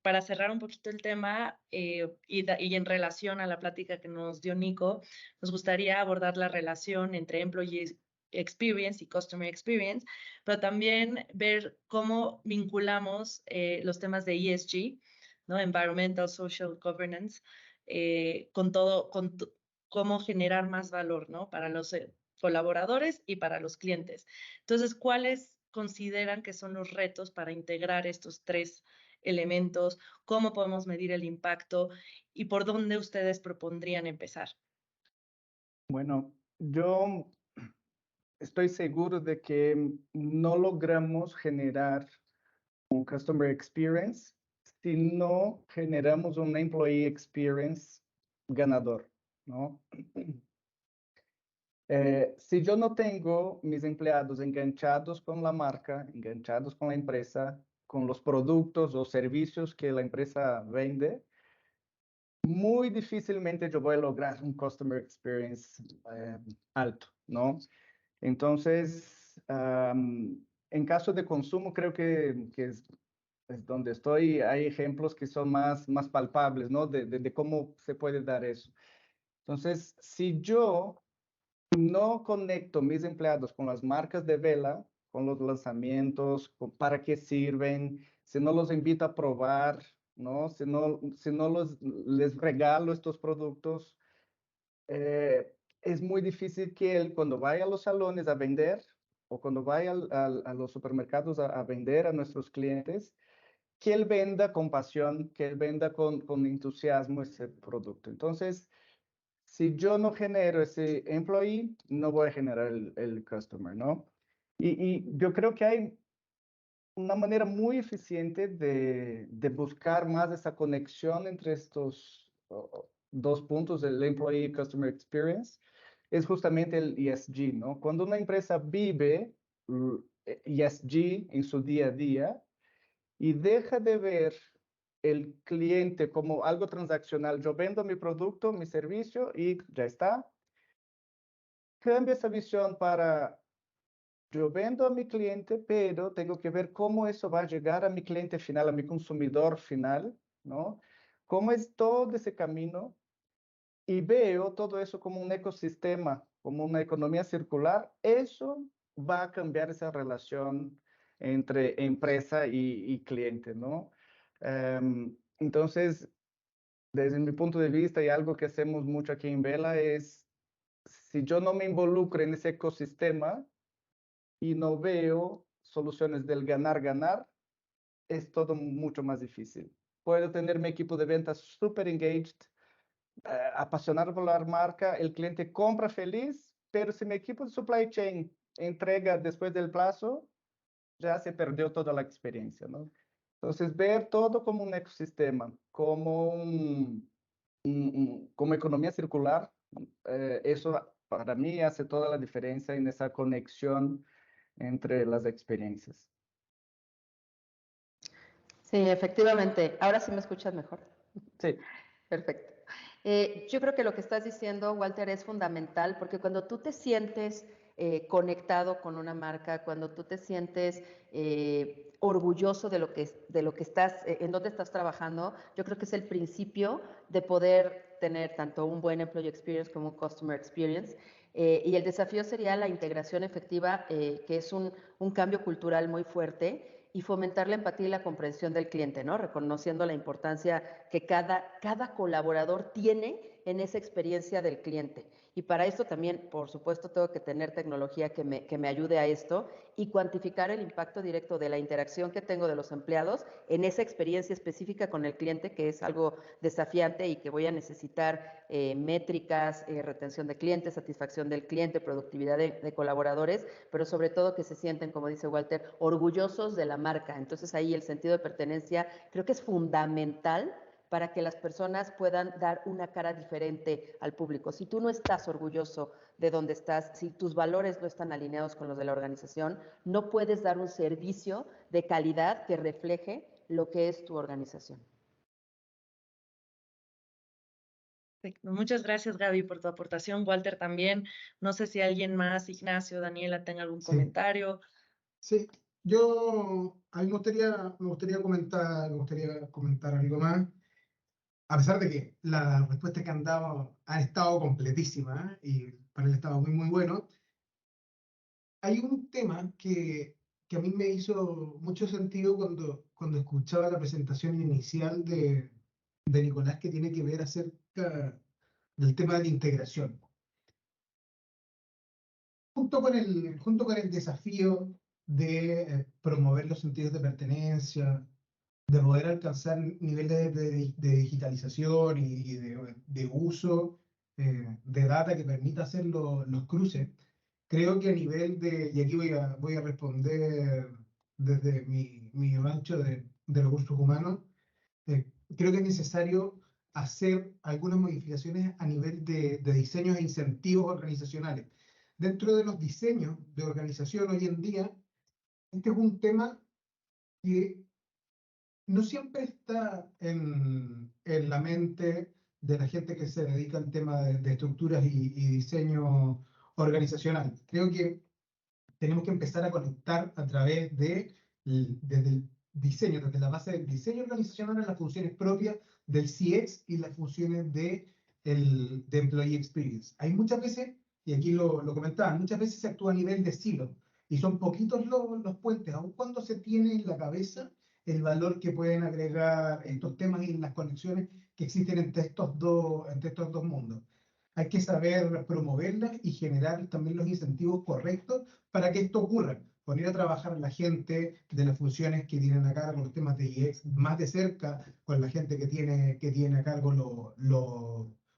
Para cerrar un poquito el tema y en relación a la plática que nos dio Nico, nos gustaría abordar la relación entre Employee Experience y Customer Experience, pero también ver cómo vinculamos los temas de ESG, ¿no? Environmental, Social Governance, con cómo generar más valor, ¿no? Para los colaboradores y para los clientes. Entonces, ¿cuáles consideran que son los retos para integrar estos tres elementos? ¿Cómo podemos medir el impacto? ¿Y por dónde ustedes propondrían empezar? Bueno, yo estoy seguro de que no logramos generar un customer experience si no generamos un employee experience ganador, ¿no? Si yo no tengo mis empleados enganchados con la marca, enganchados con la empresa, con los productos o servicios que la empresa vende, muy difícilmente yo voy a lograr un customer experience alto, ¿no? Entonces, en caso de consumo, creo que es donde estoy, hay ejemplos que son más palpables, ¿no? De cómo se puede dar eso. Entonces, si yo no conecto mis empleados con las marcas de vela, con los lanzamientos, para qué sirven, si no los invito a probar, ¿no? Si no les regalo estos productos, es muy difícil que él, cuando vaya a los salones a vender o cuando vaya a los supermercados a vender a nuestros clientes, que él venda con pasión, que él venda con entusiasmo ese producto. Entonces, si yo no genero ese employee, no voy a generar el customer, ¿no? Y yo creo que hay una manera muy eficiente de buscar más esa conexión entre estos dos puntos, el employee y customer experience, es justamente el ESG, ¿no? Cuando una empresa vive ESG en su día a día y deja de ver el cliente como algo transaccional, yo vendo mi producto, mi servicio y ya está, cambia esa visión para yo vendo a mi cliente, pero tengo que ver cómo eso va a llegar a mi cliente final, a mi consumidor final, ¿no? Cómo es todo ese camino y veo todo eso como un ecosistema, como una economía circular. Eso va a cambiar esa relación entre empresa y cliente, ¿no? Entonces, desde mi punto de vista y algo que hacemos mucho aquí en Vela es, si yo no me involucro en ese ecosistema, y no veo soluciones del ganar-ganar, es todo mucho más difícil. Puedo tener mi equipo de ventas súper engaged, apasionado por la marca, el cliente compra feliz, pero si mi equipo de supply chain entrega después del plazo, ya se perdió toda la experiencia, ¿no? Entonces, ver todo como un ecosistema, como como economía circular, eso para mí hace toda la diferencia en esa conexión entre las experiencias. Sí, efectivamente. Ahora sí me escuchas mejor. Sí. Perfecto. Yo creo que lo que estás diciendo, Walter, es fundamental porque cuando tú te sientes conectado con una marca, cuando tú te sientes orgulloso de lo que estás, en dónde estás trabajando, yo creo que es el principio de poder tener tanto un buen employee experience como un customer experience. Y el desafío sería la integración efectiva, que es un cambio cultural muy fuerte, y fomentar la empatía y la comprensión del cliente, ¿no? Reconociendo la importancia que cada colaborador tiene en esa experiencia del cliente. Y para esto también, por supuesto, tengo que tener tecnología que me ayude a esto y cuantificar el impacto directo de la interacción que tengo de los empleados en esa experiencia específica con el cliente, que es algo desafiante y que voy a necesitar métricas, retención de clientes, satisfacción del cliente, productividad de colaboradores, pero sobre todo que se sienten, como dice Walter, orgullosos de la marca. Entonces ahí el sentido de pertenencia creo que es fundamental para que las personas puedan dar una cara diferente al público. Si tú no estás orgulloso de dónde estás, si tus valores no están alineados con los de la organización, no puedes dar un servicio de calidad que refleje lo que es tu organización. Muchas gracias, Gaby, por tu aportación. Walter también. No sé si alguien más, Ignacio, Daniela, tenga algún comentario. Sí, a mí me gustaría comentar algo más. A pesar de que las respuestas que han dado han estado completísimas y el panel estaba muy, muy bueno, hay un tema que a mí me hizo mucho sentido cuando escuchaba la presentación inicial de Nicolás, que tiene que ver acerca del tema de la integración. Junto con el desafío de promover los sentidos de pertenencia, de poder alcanzar niveles de digitalización y de uso de data que permita hacer los cruces, creo que a nivel y aquí voy a responder desde mi rancho de recursos humanos, creo que es necesario hacer algunas modificaciones a nivel de diseños e incentivos organizacionales. Dentro de los diseños de organización hoy en día, este es un tema que no siempre está en la mente de la gente que se dedica al tema de estructuras y diseño organizacional. Creo que tenemos que empezar a conectar a través desde el diseño, desde la base del diseño organizacional, a las funciones propias del CX y las funciones de Employee Experience. Hay muchas veces, y aquí lo comentaban, muchas veces se actúa a nivel de silo, y son poquitos los puentes, aun cuando se tiene en la cabeza el valor que pueden agregar estos temas y las conexiones que existen entre estos dos mundos. Hay que saber promoverlas y generar también los incentivos correctos para que esto ocurra. Poner a trabajar a la gente de las funciones que tienen a cargo los temas de IX más de cerca con la gente que tiene a cargo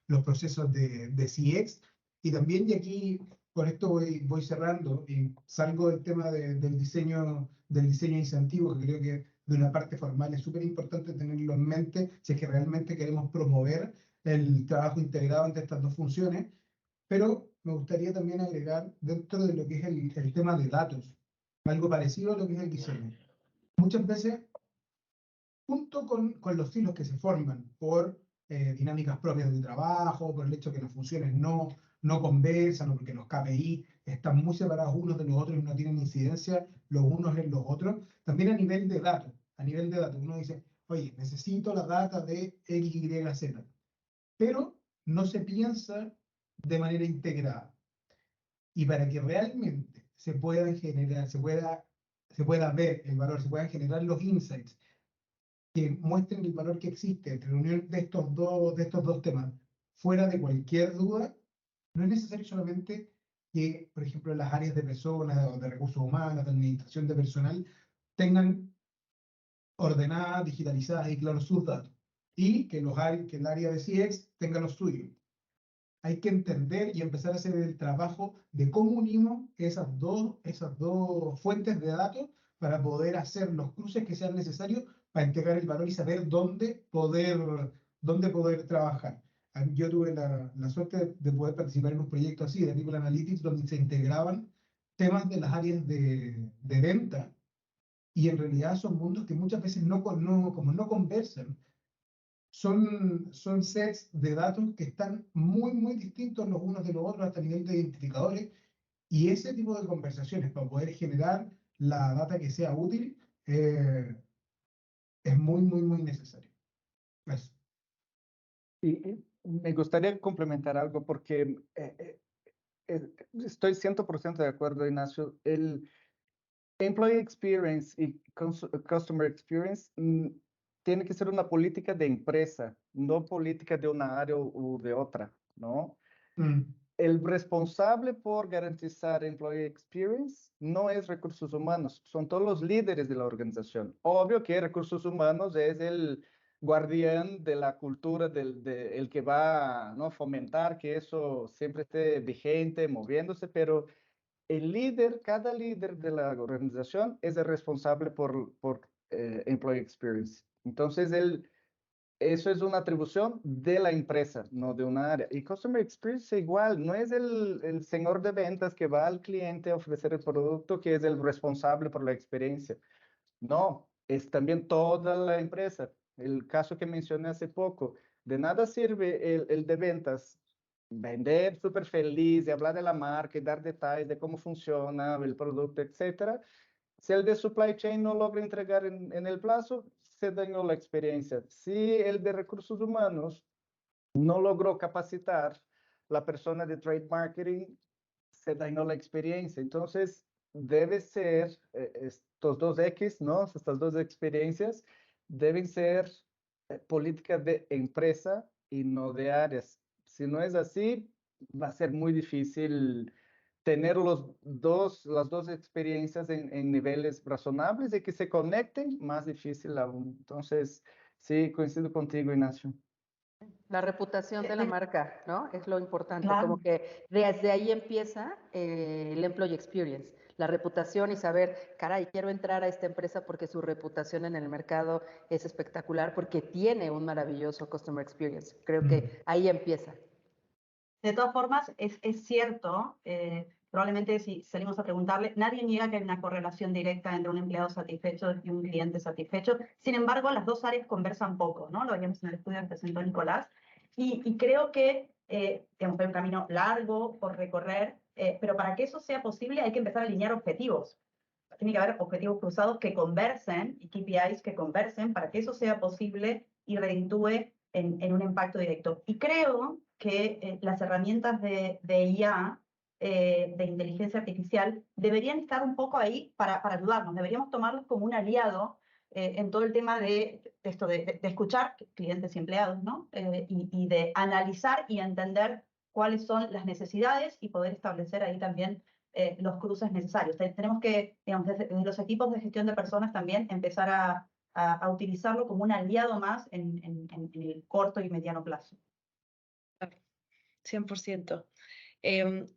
los procesos de CX. Y también, y aquí con esto voy cerrando y salgo del tema del diseño incentivo, que creo que de una parte formal es súper importante tenerlo en mente si es que realmente queremos promover el trabajo integrado entre estas dos funciones, pero me gustaría también agregar dentro de lo que es el tema de datos, algo parecido a lo que es el diseño. Muchas veces, junto con los hilos que se forman por dinámicas propias del trabajo, por el hecho que las funciones no conversan o porque los KPI están muy separados unos de los otros y no tienen incidencia los unos en los otros, también a nivel de datos, uno dice, oye, necesito la data de X, Y, Z, pero no se piensa de manera integrada. Y para que realmente se puedan generar, se pueda ver el valor, se puedan generar los insights que muestren el valor que existe entre la unión de estos dos temas, fuera de cualquier duda, no es necesario solamente que, por ejemplo, las áreas de personas o de recursos humanos, de administración de personal, tengan ordenadas, digitalizadas y claros sus datos, y que el área de CX tenga los suyos. Hay que entender y empezar a hacer el trabajo de cómo unimos esas dos fuentes de datos para poder hacer los cruces que sean necesarios para integrar el valor y saber dónde poder trabajar. Yo tuve la suerte de poder participar en un proyecto así, de People Analytics, donde se integraban temas de las áreas de venta, y en realidad son mundos que muchas veces como no conversan, son sets de datos que están muy, muy distintos los unos de los otros hasta el nivel de identificadores, y ese tipo de conversaciones para poder generar la data que sea útil es muy, muy, muy necesario. Gracias. Y me gustaría complementar algo porque estoy 100% de acuerdo, Ignacio. El Employee Experience y Customer Experience tiene que ser una política de empresa, no política de una área o de otra, ¿no? el responsable por garantizar employee experience no es recursos humanos, son todos los líderes de la organización. Obvio que recursos humanos es el guardián de la cultura, el que va, ¿no?, fomentar que eso siempre esté vigente, moviéndose, pero el líder, cada líder de la organización es el responsable por employee experience. Entonces, eso es una atribución de la empresa, no de una área. Y Customer Experience igual, no es el señor de ventas que va al cliente a ofrecer el producto que es el responsable por la experiencia. No, es también toda la empresa. El caso que mencioné hace poco, de nada sirve el de ventas vender súper feliz y hablar de la marca y dar detalles de cómo funciona el producto, etcétera. Si el de supply chain no logra entregar en el plazo, se dañó la experiencia. Si el de recursos humanos no logró capacitar la persona de trade marketing, se dañó la experiencia. Entonces, debe ser estos dos X, ¿no? Estas dos experiencias deben ser políticas de empresa y no de áreas. Si no es así, va a ser muy difícil tener las dos experiencias en niveles razonables y que se conecten, más difícil aún. Entonces, sí, coincido contigo, Ignacio. La reputación de la marca, ¿no? Es lo importante, Claro. como que desde ahí empieza el employee experience, la reputación y saber, caray, quiero entrar a esta empresa porque su reputación en el mercado es espectacular, porque tiene un maravilloso customer experience. Creo que ahí empieza. De todas formas, es cierto, probablemente si salimos a preguntarle, nadie niega que hay una correlación directa entre un empleado satisfecho y un cliente satisfecho. Sin embargo, las dos áreas conversan poco, ¿no? Lo veíamos en el estudio que presentó Nicolás. Y creo que digamos, hay un camino largo por recorrer, pero para que eso sea posible hay que empezar a alinear objetivos. Tiene que haber objetivos cruzados que conversen y KPIs que conversen para que eso sea posible y reditúe en un impacto directo. Y creo que las herramientas de IA, de inteligencia artificial, deberían estar un poco ahí para ayudarnos. Deberíamos tomarlos como un aliado en todo el tema de esto, de escuchar clientes y empleados, ¿no? Y de analizar y entender cuáles son las necesidades y poder establecer ahí también los cruces necesarios. Tenemos que, digamos, desde los equipos de gestión de personas también empezar a utilizarlo como un aliado más en el corto y mediano plazo. 100%.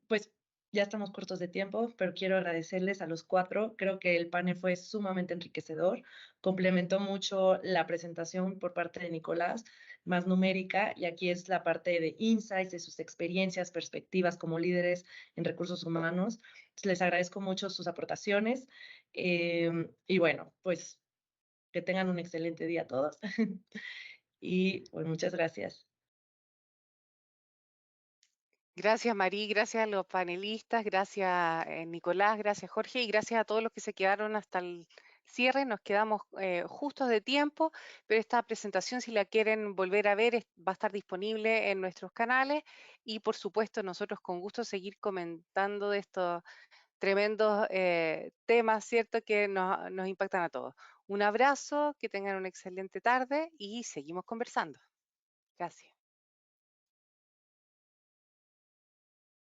Pues ya estamos cortos de tiempo, pero quiero agradecerles a los cuatro. Creo que el panel fue sumamente enriquecedor. Complementó mucho la presentación por parte de Nicolás, más numérica, y aquí es la parte de insights, de sus experiencias, perspectivas como líderes en recursos humanos. Les agradezco mucho sus aportaciones. Y bueno, pues que tengan un excelente día todos. Y pues muchas gracias. Gracias, Marí, gracias a los panelistas, gracias, Nicolás, gracias, Jorge, y gracias a todos los que se quedaron hasta el cierre. Nos quedamos justos de tiempo, pero esta presentación, si la quieren volver a ver, va a estar disponible en nuestros canales y, por supuesto, nosotros con gusto seguir comentando de estos tremendos temas, ¿cierto?, que nos impactan a todos. Un abrazo, que tengan una excelente tarde y seguimos conversando. Gracias.